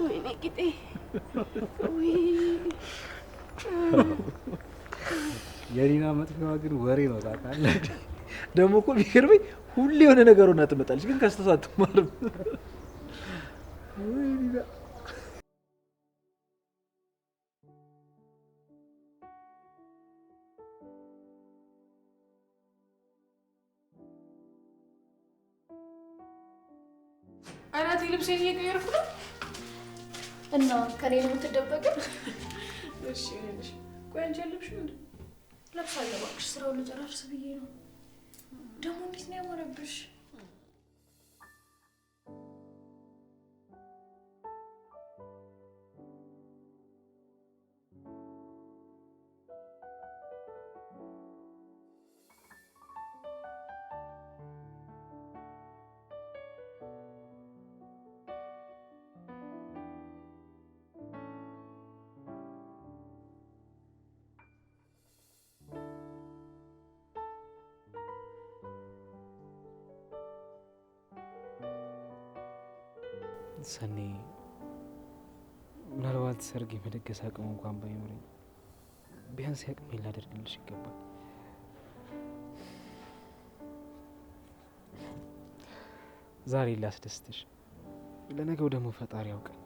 ወይኔ ቂጤ ወይ የኒና መጥፊያዋ ግን ወሬ ነው ታውቃለህ። ደግሞ እኮ ቢገርመኝ ሁሌ የሆነ ነገር ሆና ትመጣለች፣ ግን ከስተቷ አትማርም። አናቴ ልብሴን እየቀየርኩ ነው እና ከኔ ነው የምትደበቀው? እሺ እሺ። ቆይ አንቺ ያለብሽው እንዴ? ለብሳለሁ እባክሽ፣ ስራውን ልጨራርስ ብዬ ነው። ደግሞ እንዴት ነው ያማረብሽ? ሰኔ ምናልባት ሰርግ የመደገስ አቅሙ እንኳን ባይኖረኝ ቢያንስ ያቅሜን ላደርግልሽ ይገባል። ዛሬ ላስደስትሽ፣ ለነገው ደግሞ ፈጣሪ ያውቃል።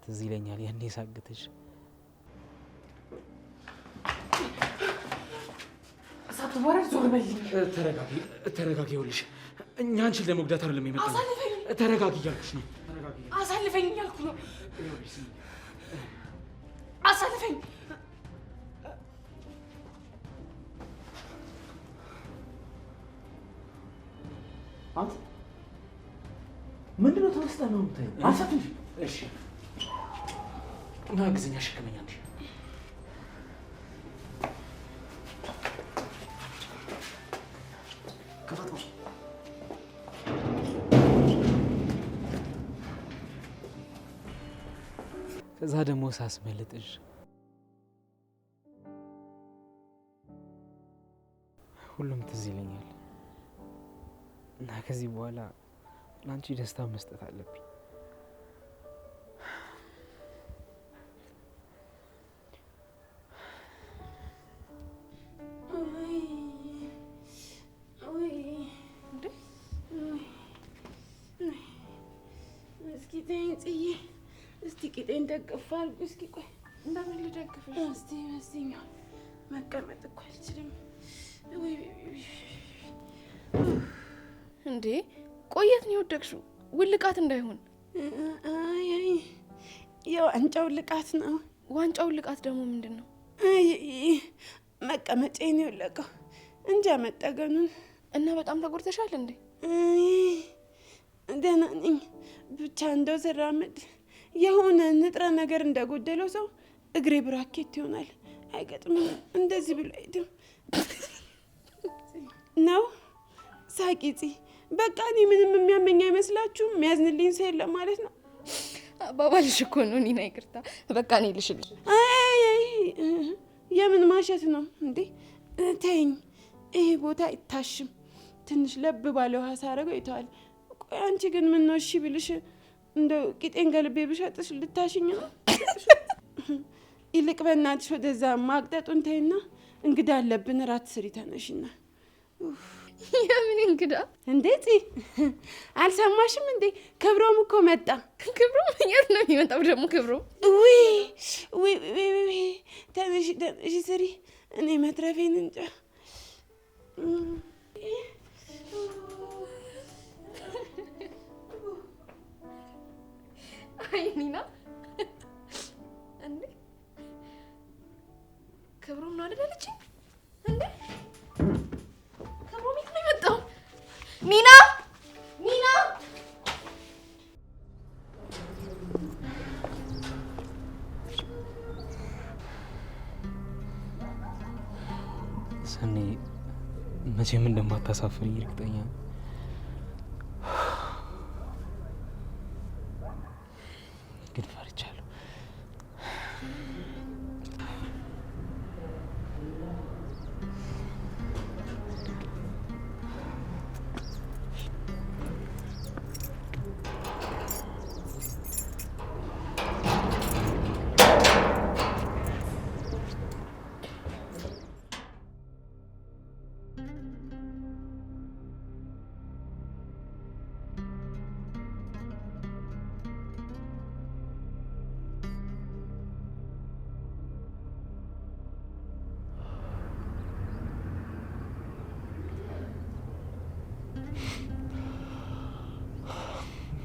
ትዝ ይለኛል ያኔ ሳግትሽ ሳትወረድ ዞር በል። ተረጋጊ ተረጋጊ። ይኸውልሽ እኛ አንቺን ለመጉዳት አይደለም የመጣው። ተረጋጊ እያልኩሽ ነው። አሳልፈኝ እያልኩ ነው። አሳልፈኝ። አንተ ምንድነው ተመስጠህ ነው የምታየው? አንሳት። እሺ እና ግዘኛ ሸክመኛ እንዴ ከዛ ደግሞ ሳስመልጥሽ ሁሉም ትዝ ይለኛል እና ከዚህ በኋላ ለአንቺ ደስታ መስጠት አለብኝ። እስኪ ተይኝ ጽዬ፣ እስቲ ቂጤን ደግፍ አድርጉ። እስኪ ቆይ እንደምን ልደግፍሽ? እስቲ በዚህኛው መቀመጥ እኮ አልችልም። እንዴ ቆየት ነው የወደቅሽው? ውልቃት እንዳይሆን። የዋንጫው ልቃት ነው። ዋንጫው ልቃት ደግሞ ምንድን ነው? መቀመጫዬን የወለቀው እንጃ መጠገኑን። እና በጣም ተጎድተሻል እንዴ? ደህና ነኝ። ብቻ እንደው ስራመድ የሆነ ንጥረ ነገር እንደጎደለው ሰው እግሬ ብራኬት ይሆናል። አይገጥምም። እንደዚህ ብሎ አይድም ነው። ሳቂጺ በቃ እኔ ምንም የሚያመኝ አይመስላችሁም? የሚያዝንልኝ ሰው የለም ማለት ነው። አባባልሽ እኮ ነው ኒና። ይቅርታ በቃ እኔ ልሽልሽ። የምን ማሸት ነው እንዴ? ተይኝ። ይሄ ቦታ አይታሽም። ትንሽ ለብ ባለ ውሃ ሳረገው ይተዋል። ቆይ አንቺ ግን ምን ነው እሺ ብልሽ እንደው ቂጤን ገልቤ ብሸጥሽ ልታሽኝ ነው? ይልቅ በእናትሽ ወደዛ ማቅጠጡን ተይና እንግዳ አለብን። ራት ስሪ ተነሽና። የምን እንግዳ እንዴት አልሰማሽም እንዴ? ክብሮም እኮ መጣ። ክብሮም የት ነው የሚመጣው ደግሞ? ክብሮም ውይ ተነሽ ስሪ። እኔ መትረፌን እንጃ። አይ ኒና እንዴ ክብሮም ነው አይደል አለችኝ እንዴ? ክብሮም የት ነው የመጣው? ኒና ኒና ሰኔ መቼም እንደማታሳፍሪኝ እርግጠኛ ነኝ። ግን ፈርቻለሁ።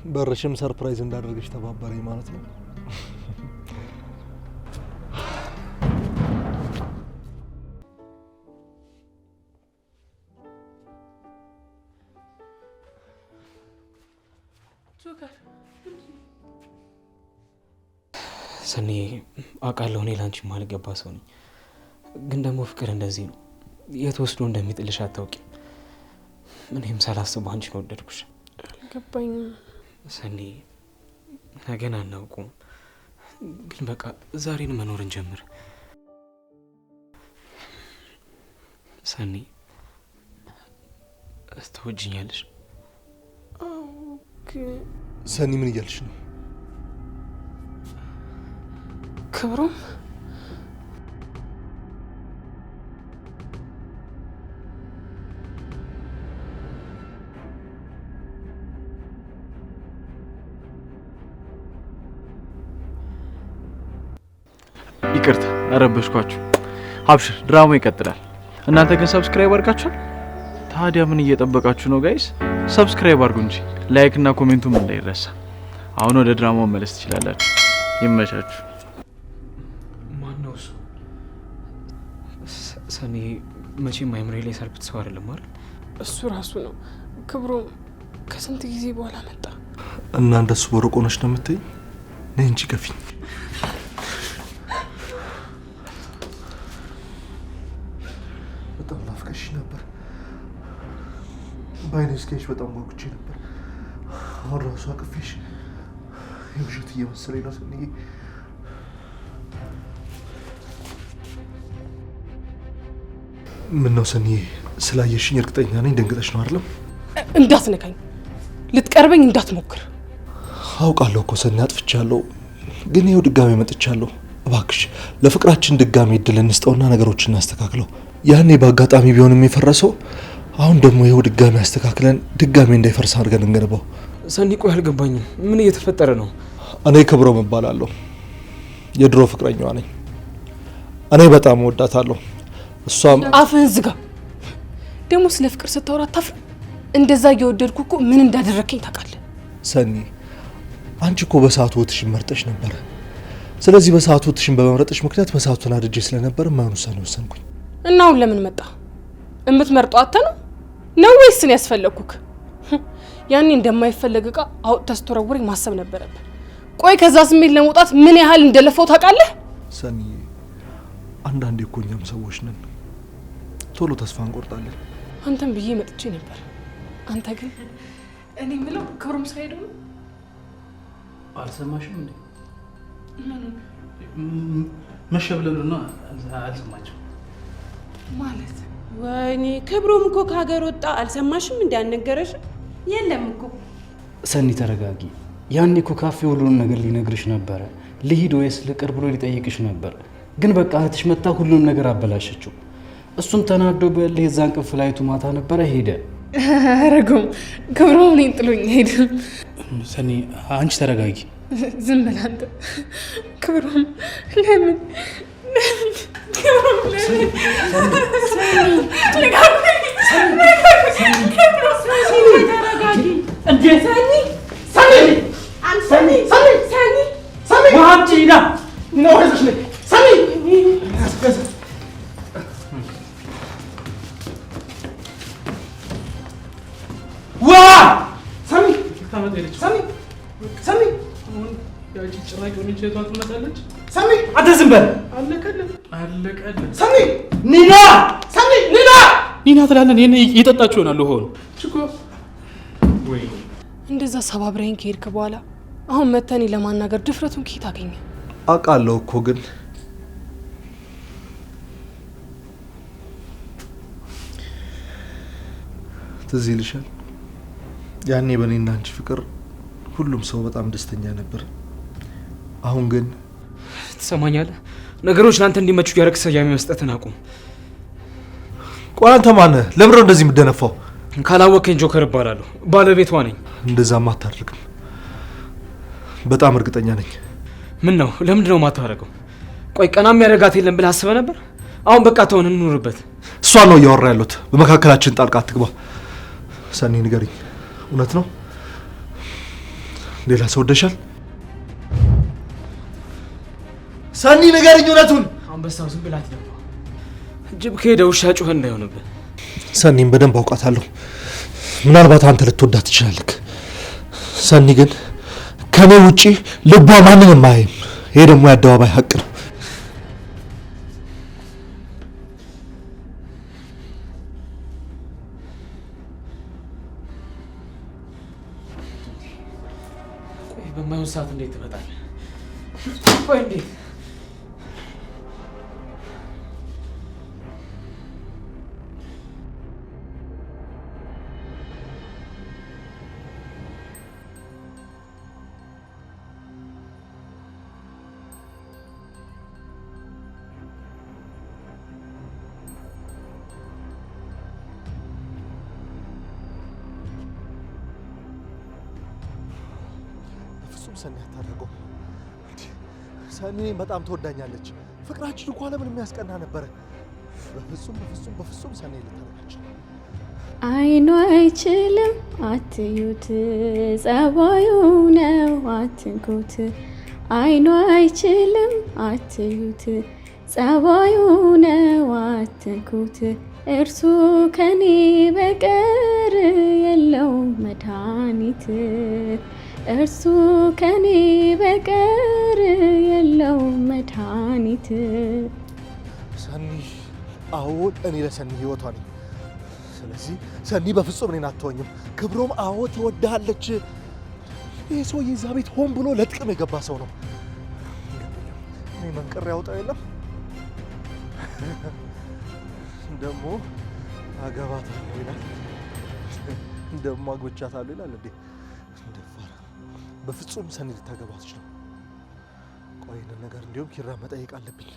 በርሽም ሰርፕራይዝ እንዳደረገች ተባበረኝ ማለት ነው። ሰኒ አውቃለሁ እኔ ላንቺ ማልገባ ሰው ነኝ፣ ግን ደግሞ ፍቅር እንደዚህ ነው። የት ወስዶ እንደሚጥልሽ አታውቂም። እኔም ሳላስበው አንቺን ወደድኩሽ። አልገባኝም ሰኒ፣ ነገን አናውቁም፣ ግን በቃ ዛሬን መኖር እንጀምር። ሰኒ ትወጂኛለሽ? ሰኒ ምን እያልሽ ነው? ክብሩም ይቅርታ አረበሽኳችሁ። አብሽር፣ ድራማው ይቀጥላል። እናንተ ግን ሰብስክራይብ አድርጋችኋል? ታዲያ ምን እየጠበቃችሁ ነው ጋይስ? ሰብስክራይብ አድርጉ እንጂ ላይክ እና ኮሜንቱም እንዳይረሳ። አሁን ወደ ድራማው መለስ ትችላላችሁ። ይመቻችሁ። ማነው እሱ? ሰኒ መቼም አይምሬ ላይ ሰርብት ሰው አይደለም አይደል? እሱ ራሱ ነው። ክብሩም ከስንት ጊዜ በኋላ መጣ እና እንደሱ በሩቅ ሆነሽ ነው የምትይኝ? ነይ እንጂ ከፊኝ። በጣም ናፍቀሽ ነበር። በአይኔ እስኪያይሽ በጣም ጓጉቼ ነበር። አሁን ራሱ አቅፌሽ የውሸት እየመሰለኝ ነው ሰኒዬ። ምን ነው ሰኒዬ፣ ስላየሽኝ እርግጠኛ ነኝ ደንግጠሽ ነው አይደለም? እንዳትነካኝ፣ ልትቀርበኝ እንዳትሞክር። አውቃለሁ እኮ ሰኒ አጥፍቻለሁ፣ ግን ይኸው ድጋሜ መጥቻለሁ። እባክሽ ለፍቅራችን ድጋሜ እድል እንስጠውና ነገሮችን እናስተካክለው። ያኔ በአጋጣሚ ቢሆንም የፈረሰው አሁን ደግሞ ይኸው ድጋሜ አስተካክለን ድጋሜ እንዳይፈርስ አድርገን እንገነባው። ሰኒ ቆይ አልገባኝም፣ ምን እየተፈጠረ ነው? እኔ ክብሮም እባላለሁ፣ የድሮ ፍቅረኛዋ ነኝ። እኔ በጣም እወዳታለሁ፣ እሷም። አፍህን ዝጋ። ደግሞ ስለ ፍቅር ስታወራ አታፍርም? እንደዛ እየወደድኩ እኮ ምን እንዳደረከኝ ታውቃለህ? ሰኒ አንቺ እኮ በሰዓቱ ወጥሽን መርጠሽ ነበረ። ስለዚህ በሰዓቱ ወጥሽን በመምረጥሽ ምክንያት በሰዓቱን አድጄ ስለነበር ማን ውሳኔ ወሰንኩኝ። እና አሁን ለምን መጣ? እምትመርጠው አተ ነው ወይስ እኔ ያስፈለግኩክ? ያኔ እንደማይፈለግ እቃ አውጥተህ ስትወረውረኝ ማሰብ ነበረብህ። ቆይ ከዛ ስሜት ለመውጣት ምን ያህል እንደለፈው ታውቃለህ? ሰኒ አንዳንዴ እኮ እኛም ሰዎች ነን፣ ቶሎ ተስፋ እንቆርጣለን። አንተም ብዬ መጥቼ ነበር። አንተ ግን እኔ የምለው ክብሩም ሳይሄዱ ነው። አልሰማሽም እንዴ? መሸብለሉ ነው። አልሰማችም ማለት? ወይኔ ክብሩም እኮ ከሀገር ወጣ። አልሰማሽም እንዴ? አልነገረሽም? የለም እኮ። ሰኒ ተረጋጊ። ያኔ እኮ ካፌ ሁሉንም ነገር ሊነግርሽ ነበረ። ልሂድ ወይስ ልቅር ብሎ ሊጠይቅሽ ነበር። ግን በቃ እህትሽ መታ ሁሉንም ነገር አበላሸችው። እሱም ተናዶ በልህ የዛን ቀን ፍላይቱ ማታ ነበረ ሄደ። አረጉም ክብሩም እኔን ጥሎኝ ሄደ። ሰኒ አንቺ ተረጋጊ። ዝም በል አንተ። ክብሩም ለምን ኒና ትላለን። ይሄን እየጠጣችሁ ይሆናል። ሆኖ እንደዛ ሰባብረኝ ከሄድክ በኋላ አሁን መተኔ ለማናገር ድፍረቱን ከየት አገኘ? አውቃለሁ እኮ ግን ትዝ ይልሻል ያኔ በእኔና አንቺ ፍቅር ሁሉም ሰው በጣም ደስተኛ ነበር። አሁን ግን ትሰማኛለህ? ነገሮች ለአንተ እንዲመቹ ያረክ ሰያሜ መስጠትን አቁም። ቆይ አንተ ማነህ? ለምን ነው እንደዚህ የምትደነፋው? ካላወቀኝ ጆከር እባላለሁ፣ ባለቤቷ ነኝ። እንደዛማ አታደርግም፣ በጣም እርግጠኛ ነኝ። ምን ነው? ለምንድን ነው የማታደርገው? ቆይ ቀና የሚያደርጋት የለም ብለህ አስበህ ነበር? አሁን በቃ ተሆን እንኑርበት። እሷን ነው እያወራ ያሉት። በመካከላችን ጣልቃ አትግባ። ሰኒ ንገሪኝ፣ እውነት ነው? ሌላ ሰው ወደሻል? ሰኒ ንገረኝ እውነቱን። አንበሳው ዝም ብላት ደግሞ ጅብ ከሄደ ውሻ ጮኸ እንዳይሆንብህ። ሰኒን በደንብ አውቃታለሁ። ምናልባት አንተ ልትወዳት ትችላለህ። ሰኒ ግን ከኔ ውጪ ልቧ ማንንም አያይም። ይሄ ደግሞ የአደባባይ ሀቅ ነው። በማይሆን ሰዓት እንዴት ትመጣለህ? ቆይ እንዴት ሰኒ አታደርገው። ሰኒ በጣም ትወዳኛለች። ፍቅራችን እኮ ለምን የሚያስቀና ነበረ። በፍጹም ሰኒ ልታረጋች አይኗ አይችልም አትዩት፣ ጸባዩ ነው አትንኩት። አይኗ አይችልም አትዩት፣ ጸባዩ ነው አትንኩት። እርሱ ከኔ በቀር የለውም መድኃኒት፣ እርሱ ከኔ በቀር የለውም መድኃኒት። ሰኒ አዎ፣ እኔ ለሰኒ ህይወቷ ነኝ። ስለዚህ ሰኒ በፍጹም እኔን አትወኝም። ክብሮም አዎ ትወድሃለች። ይህ ሰውዬ እዛ ቤት ሆን ብሎ ለጥቅም የገባ ሰው ነው። እኔ መንቅር ያውጣው የለም ደግሞ አገባታለሁ ይላል፣ ደግሞ አግብቻታለሁ ይላል። እንዴ እንደፋራ! በፍጹም ሰኒ ልታገባ አትችልም። ቆይ ይህንን ነገር እንዲሁም ኪራ መጠየቅ አለብኝ።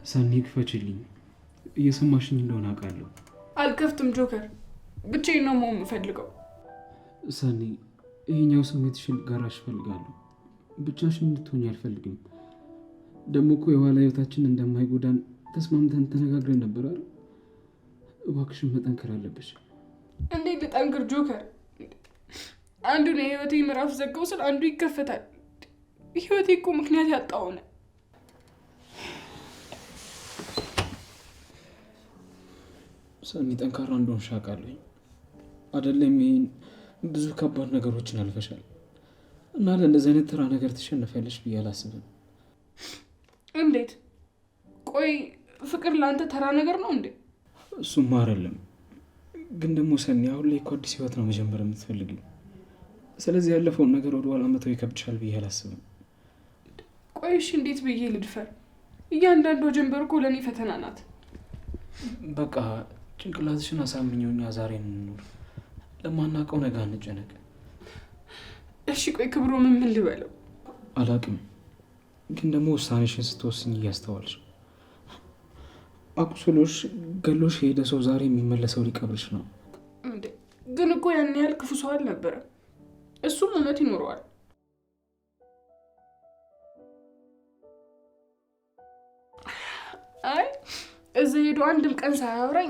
ሰኒ ክፈችልኝ። እየሰማሽኝ እንደሆነ አውቃለሁ። አልከፍትም ጆከር፣ ብቻዬን ነው መሆን የምፈልገው። ሰኒ ይሄኛው ስሜትሽን ልጋራሽ እፈልጋለሁ። ብቻሽን እንድትሆኝ አልፈልግም። ደግሞ እኮ የኋላ ህይወታችን እንደማይጎዳን ተስማምተን ተነጋግረን ነበር አይደል? እባክሽን መጠንከር አለብሽ። እንዴት ልጠንክር ጆከር? አንዱን የህይወቴ ምዕራፍ ዘጋው ስል አንዱ ይከፈታል። ህይወቴ እኮ ምክንያት ያጣው ነው። ሰኒ ጠንካራ እንደሆንሽ አውቃለሁ አይደለም? ይሄን ብዙ ከባድ ነገሮችን አልፈሻል እና ለእንደዚህ አይነት ተራ ነገር ትሸነፊያለሽ ብዬ አላስብም። እንዴት? ቆይ ፍቅር ለአንተ ተራ ነገር ነው እንዴ? እሱማ አይደለም፣ ግን ደግሞ ሰኒ አሁን ላይ እኮ አዲስ ህይወት ነው መጀመር የምትፈልጊው። ስለዚህ ያለፈውን ነገር ወደኋላ መተው ይከብድሻል ብዬ አላስብም። ቆይ እሺ እንዴት ብዬ ልድፈር? እያንዳንዷ ጀንበር እኮ ለእኔ ፈተና ናት። በቃ ጭንቅላትሽን አሳምኘውና ዛሬ እንኑር። ለማናውቀው ነገር አንጨነቅ። እሺ ቆይ ክብሮ ምን ልበለው? አላውቅም፣ ግን ደግሞ ውሳኔሽን ስትወስኝ እያስተዋልሽ አቁስሎሽ ገሎሽ የሄደ ሰው ዛሬ የሚመለሰው ሊቀብርሽ ነው እንዴ? ግን እኮ ያን ያህል ክፉ ሰው አልነበረም። እሱም እውነት ይኖረዋል። አይ እዛ ሄዶ አንድም ቀን ሳያወራኝ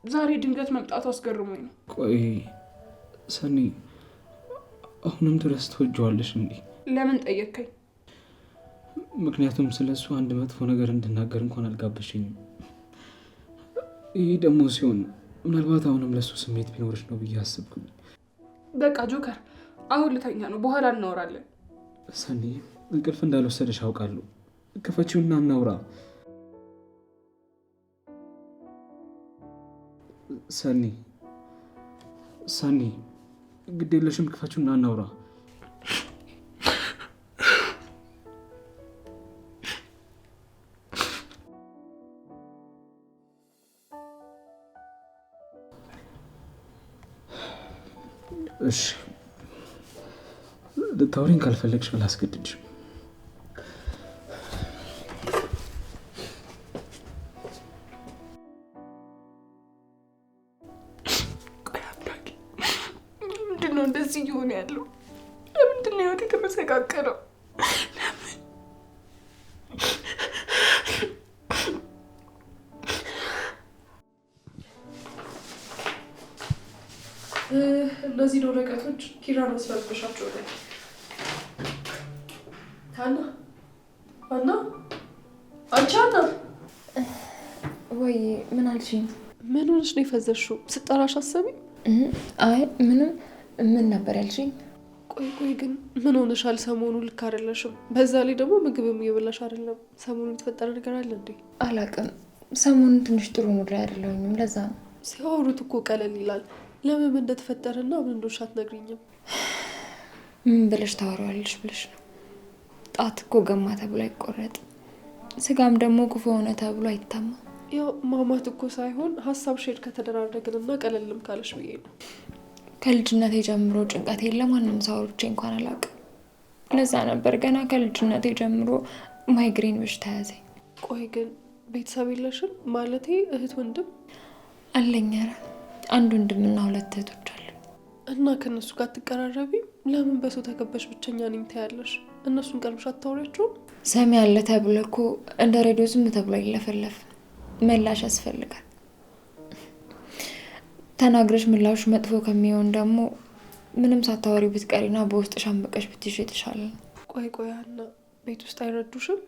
ዛሬ ድንገት መምጣቱ አስገርሞኝ ነው። ቆይ ሰኒ አሁንም ድረስ ትወጂዋለሽ እንዴ? ለምን ጠየቅከኝ? ምክንያቱም ስለሱ አንድ መጥፎ ነገር እንድናገር እንኳን አልጋበሽኝም። ይህ ደግሞ ሲሆን ምናልባት አሁንም ለሱ ስሜት ቢኖርሽ ነው ብዬ አስብኩኝ። በቃ ጆከር አሁን ልተኛ ነው፣ በኋላ እናወራለን። ሰኒ እንቅልፍ እንዳልወሰደሽ አውቃለሁ። ክፈቺውና እናውራ። ሰኒ ግድ የለሽም፣ ክፈቺውና እናውራ። እሺ ልታወሪኝ ካልፈለግሽ አላስገድድሽም። ምንድን ነው እንደዚህ እየሆነ ያለው? ለምንድን ነው ህይወት የተመሰቃቀለው? እነዚህ ወረቀቶች ኪራን አስፈርምሻቸው ላይ ታና አና አንቺ አና ወይ ምን አልሽኝ? ምን ሆነሽ ነው የፈዘሽው? ስጠራሽ አሰሚ? አይ ምንም። ምን ነበር ያልሽኝ? ቆይ ግን ምን ሆነሻል? ሰሞኑ ልክ አይደለሽም። በዛ ላይ ደግሞ ምግብም እየበላሽ አይደለም። ሰሞኑን የተፈጠረ ነገር አለ እንዴ? አላውቅም። ሰሞኑን ትንሽ ጥሩ ሙድ ላይ አይደለሁኝም። ለዛ ነው። ሲያወሩት እኮ ቀለል ይላል። ለምን እንደተፈጠረና ምን እንደሆነ አትነግሪኝም? ምን ብለሽ ታወሪዋለሽ ብለሽ ነው? ጣት እኮ ገማ ተብሎ አይቆረጥ፣ ስጋም ደግሞ ክፉ ሆነ ተብሎ አይታማ። ያው ማማት እኮ ሳይሆን ሀሳብ ሼር ከተደራረግንና ቀለልም ካለሽ ብዬ ነው። ከልጅነቴ ጀምሮ ጭንቀት ለማንም ሰው አውርቼ እንኳን አላውቅም። ለዛ ነበር ገና ከልጅነቴ ጀምሮ ማይግሬን በሽታ ያዘኝ። ቆይ ግን ቤተሰብ የለሽም? ማለቴ እህት ወንድም? አለኝ። ኧረ አንድ ወንድምና 2 እህቶች አሉ። እና ከነሱ ጋር ትቀራረቢም? ለምን በሰው ተከበሽ ብቸኛ ነኝ ታያለሽ? እነሱን ቀርብሽ አታወሪያቸውም? ሰሚ ያለ ተብሎ እኮ እንደ ሬዲዮ ዝም ተብሎ ይለፈለፍ። መላሽ ያስፈልጋል። ተናግረሽ ምላሽ መጥፎ ከሚሆን ደግሞ ምንም ሳታወሪ ብትቀሪና በውስጥ ሻምበቀሽ ብትይሽ የተሻለ ነው። ቆይ አና ቤት ውስጥ አይረዱሽም?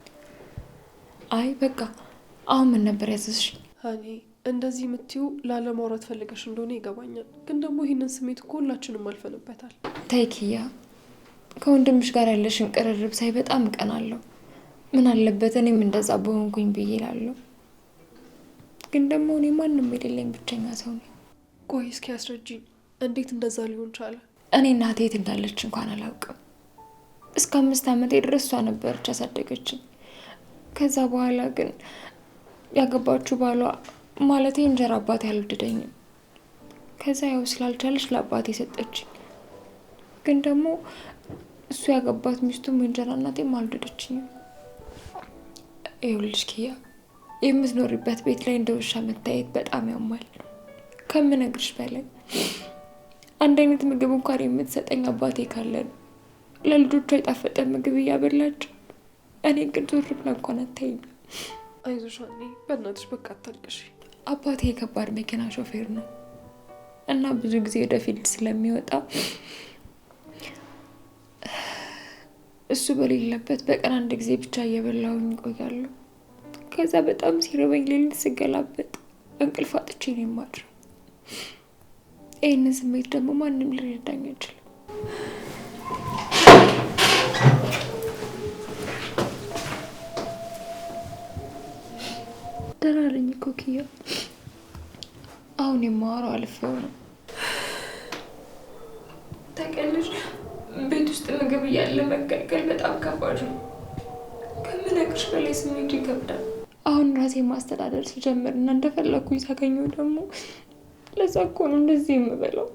አይ በቃ አሁን ምን ነበር ያዘዝሽ? ሀኒ እንደዚህ የምትይው ላለማውራት ፈልገሽ እንደሆነ ይገባኛል። ግን ደግሞ ይህንን ስሜት እኮ ሁላችንም አልፈንበታል። ተይ ኪያ፣ ከወንድምሽ ጋር ያለሽን ቅርርብ ሳይ በጣም እቀናለሁ። ምን አለበት እኔም እንደዛ በሆንኩኝ ብዬ እላለሁ። ግን ደግሞ እኔ ማንም የሌለኝ ብቸኛ ሰው ነኝ። ቆይ እስኪ አስረጂኝ፣ እንዴት እንደዛ ሊሆን ቻለ? እኔ እናቴ የት እንዳለች እንኳን አላውቅም። እስከ 5 ዓመቴ ድረስ እሷ ነበረች ያሳደገችኝ። ከዛ በኋላ ግን ያገባችሁ ባሏ ማለቴ እንጀራ አባቴ አልወደደኝም። ከዛ ያው ስላልቻለች ለአባቴ ሰጠችኝ። ግን ደግሞ እሱ ያገባት ሚስቱም እንጀራ እናቴም አልወደደችኝም። ይኸውልሽ ኪያ፣ የምትኖሪበት ቤት ላይ እንደ ውሻ መታየት በጣም ያማል ከምነግርሽ በላይ። አንድ አይነት ምግብ እንኳን የምትሰጠኝ አባቴ ካለ ነው። ለልጆቿ የጣፈጠ ምግብ እያበላች እኔ ግን ዞር ብላ እንኳን አታይኝም። አይዞሽ ሀኒ፣ በእናትሽ በቃ አታልቅሽ። አባቴ የከባድ መኪና ሾፌር ነው እና ብዙ ጊዜ ወደ ፊልድ ስለሚወጣ እሱ በሌለበት በቀን 1 ጊዜ ብቻ እየበላሁኝ እቆያለሁ። ከዛ በጣም ሲርበኝ ሌሊት ስገላበጥ እንቅልፍ አጥቼ ነው የማድረው። ይህንን ስሜት ደግሞ ማንም ሊረዳኝ አይችልም። ደህና ነኝ እኮ ኪያ። አሁን የማወራው አልፌው ነው። ታውቂያለሽ፣ ቤት ውስጥ ምግብ እያለ መገልገል በጣም ከባድ ነው። ከምነግርሽ በላይ ስሜቱ ይከብዳል። አሁን ራሴ ማስተዳደር ስጀምርና እንደፈለኩኝ ሳገኘው ደግሞ ለዛ እኮ ነው እንደዚህ የምበላው።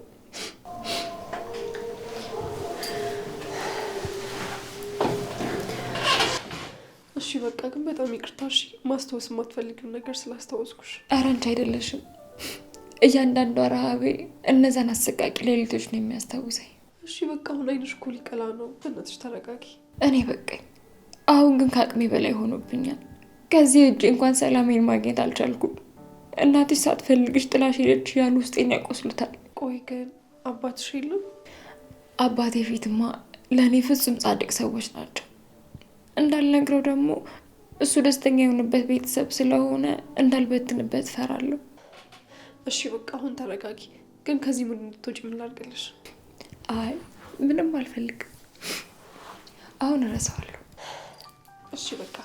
እሺ በቃ ግን በጣም ይቅርታ። እሺ ማስታወስ የማትፈልጊው ነገር ስላስታወስኩሽ። ኧረ አንቺ አይደለሽም። እያንዳንዷ ረሃቤ እነዛን አሰቃቂ ሌሊቶች ነው የሚያስታውሰኝ። እሺ በቃ አሁን አይንሽ እኮ ሊቀላ ነው። በእናትሽ ተረጋጊ። እኔ በቃኝ። አሁን ግን ከአቅሜ በላይ ሆኖብኛል። ከዚህ እጅ እንኳን ሰላሜን ማግኘት አልቻልኩም። እናትሽ ሳትፈልግሽ ጥላሽ ሄደች ያሉ ውስጤን ያቆስሉታል። ቆይ ግን አባትሽ የለም? አባቴ ፊትማ ለእኔ ፍጹም ጻድቅ ሰዎች ናቸው። እንዳልነግረው ደግሞ እሱ ደስተኛ የሆነበት ቤተሰብ ስለሆነ እንዳልበትንበት ፈራለሁ። እሺ በቃ አሁን ተረጋጊ። ግን ከዚህ ሙድ እንድትወጪ ምን ላድርግልሽ? አይ ምንም አልፈልግም። አሁን እረሳዋለሁ። እሺ በቃ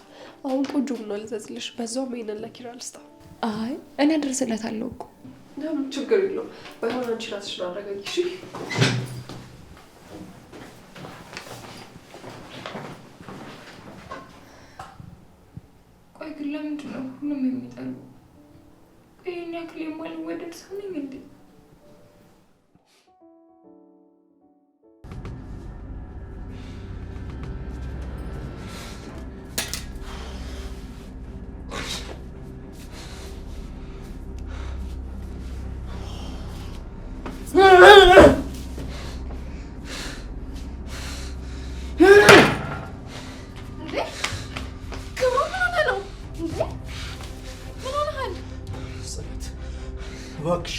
አሁን ቆንጆ ቡና ልዘዝልሽ። በዛውም ይሄንን ለኪራ ልስጣው። አይ እኔ አደርስለታለሁ እኮ። ምንም ችግር የለውም። ባይሆን አንቺ ራስሽን አረጋጊ። እሺ ቆይ ግን ለምንድን ነው ሁሉም የሚጠሉ? ይህን ያክል የማልወደድ ሰው ነኝ እንዴ? እባክሽ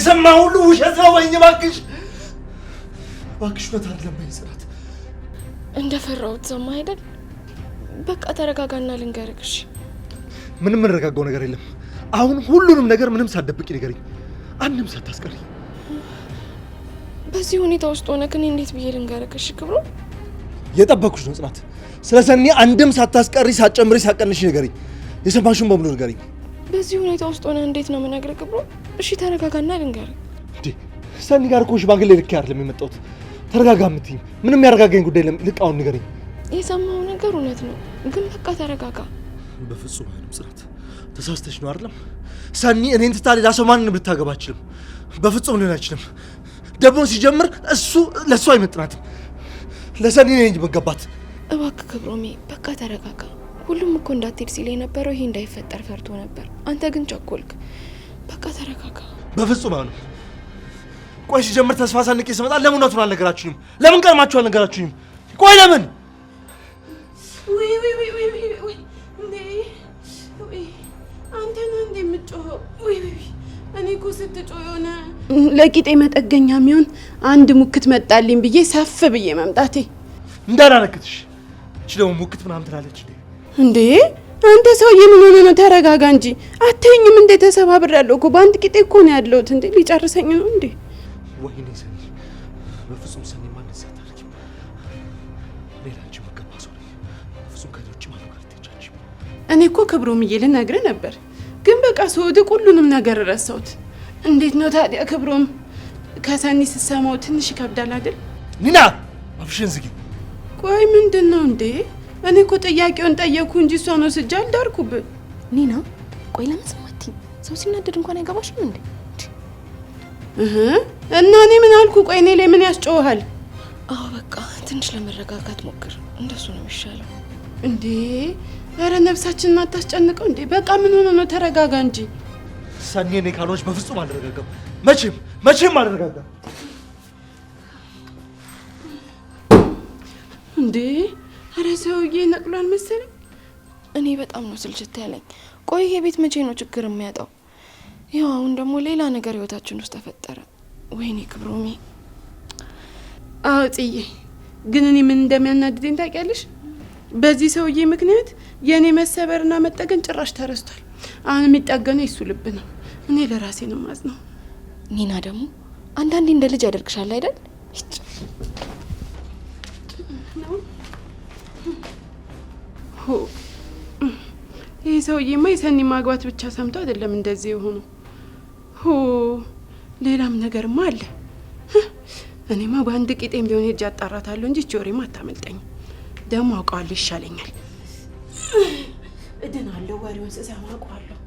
የሰማ ሁሉ ውሸት ነው በይኝ እባክሽ። እባክሽ እውነት አይደለም በይኝ ጽናት። እንደፈራሁት ሰማ አይደል? በቃ ተረጋጋና ልንገርህ እሺ። ምንም የምንረጋጋው ነገር የለም። አሁን ሁሉንም ነገር ምንም ሳትደብቂ ንገሪኝ፣ አንድም ሳታስቀሪ። በዚህ ሁኔታ ውስጥ ሆነህ እኔ እንዴት ብዬ ልንገርህ እሺ? ክብሩ የጠበኩሽ ነው ጽናት። ስለ ሰኒ አንድም ሳታስቀሪ ሳትጨምሪ ሳትቀንሽ ንገሪኝ። የሰማሽውን በሙሉ ንገሪኝ። በዚህ ሁኔታ ውስጥ ሆነህ እንዴት ነው የምነግርህ ክብሩ? እሺ ተረጋጋና ልንገርህ። እንዴ ሰኒ ጋር እኮ ሽማግሌ ልኬ አይደለም የመጣሁት። ተረጋጋ የምትይኝ ምንም ያረጋጋኝ ጉዳይ የለም። ይልቅ አሁን ንገሪኝ። የሰማው ነገር እውነት ነው፣ ግን በቃ ተረጋጋ። በፍጹም አይሆንም ጽናት፣ ተሳስተሽ ነው አይደለም? ሰኒ እኔን ትታ ሌላ ሰው ማንንም ልታገባ አችልም። በፍጹም ሊሆን አይችልም። ደግሞ ሲጀምር እሱ ለእሱ አይመጥናትም። ለሰኒ ነኝ መገባት። እባክህ ክብሮሜ በቃ ተረጋጋ። ሁሉም እኮ እንዳትሄድ ሲል የነበረው ይሄ እንዳይፈጠር ፈርቶ ነበር። አንተ ግን ቸኮልክ። በቃ ተረጋጋ። በፍጹም አይሆንም። ቆይ ሲጀምር ተስፋ ሰንቄ ስመጣ ለምን እውነቱን አልነገራችሁኝም? ለምን ቀድማችሁ አልነገራችሁኝም? ቆይ ለምን? አንተ ነህ እንደ የምትጮኸው? እኔ እኮ ስትጮህ የሆነ ለቂጤ መጠገኛ የሚሆን አንድ ሙክት መጣልኝ ብዬ ሰፍ ብዬ መምጣቴ እንዳላረክትሽ። እቺ ደግሞ ሙክት ምናምን ትላለች እንዴ? አንተ ሰውዬ ምን ሆነ ነው? ተረጋጋ እንጂ አትይኝም እንዴ? ተሰባብሬያለሁ እኮ በአንድ ቂጤ እኮ ነው ያለሁት። እንዴ ሊጨርሰኝ ነው እንዴ? ወይኔ ሰኒ፣ በፍጹም ሰኒ ማንን ሳታርቂ ሌላ አንቺ መገባ ሰው ነኝ። በፍጹም ከዚህ ውጭ ማንም ጋር ልትሄጃች። እኔ እኮ ክብሮም ልነግርህ ነበር፣ ግን በቃ ስወድቅ ሁሉንም ነገር ረሳሁት። እንዴት ነው ታዲያ ክብሮም? ከሰኒ ስትሰማው ትንሽ ይከብዳል አይደል? ኒና አፍሽን ዝጊ። ቆይ ምንድን ነው እንዴ? እኔ እኮ ጥያቄውን ጠየቅኩ እንጂ እሷን ወስጄ አልዳርኩብህ። ኒና ቆይ ለምን ስማቲ? ሰው ሲናደድ እንኳን አይገባሽም እንዴ? እና እኔ ምን አልኩ? ቆይ እኔ ላይ ምን ያስጨውሃል? አዎ በቃ ትንሽ ለመረጋጋት ሞክር፣ እንደሱ ነው የሚሻለው። እንዴ ኧረ ነፍሳችንን አታስጨንቀው እንዴ። በቃ ምን ሆነ ነው? ተረጋጋ እንጂ ሰኒ። እኔ ካልሆነች በፍጹም አልረጋጋም። መቼም አልረጋጋም። እንዴ ኧረ ሰውዬ ነቅሏል መሰለኝ። እኔ በጣም ነው ስልችት ያለኝ። ቆይ ይሄ ቤት መቼ ነው ችግር የሚያጣው? ያው አሁን ደግሞ ሌላ ነገር ህይወታችን ውስጥ ተፈጠረ። ወይኔ ክብሮሜ። አዎ ጽዬ፣ ግን እኔ ምን እንደሚያናድደኝ ታውቂያለሽ? በዚህ ሰውዬ ምክንያት የእኔ መሰበርና መጠገን ጭራሽ ተረስቷል። አሁን የሚጠገነው የሱ ልብ ነው። እኔ ለራሴ ነው ማዝነው። ኒና ደግሞ አንዳንዴ እንደ ልጅ ያደርግሻል አይደል? ይህ ሰውዬማ የሰኒ ማግባት ብቻ ሰምቶ አይደለም እንደዚህ የሆነው። ሌላም ነገርማ አለ። እኔማ በአንድ ቂጤም ቢሆን ሄጄ አጣራታለሁ እንጂ እቺ ወሬማ አታመልጠኝም። ደግሞ አውቀዋለሁ፣ ይሻለኛል። እድናለሁ፣ ወሬውን ስሰማ አውቀዋለሁ።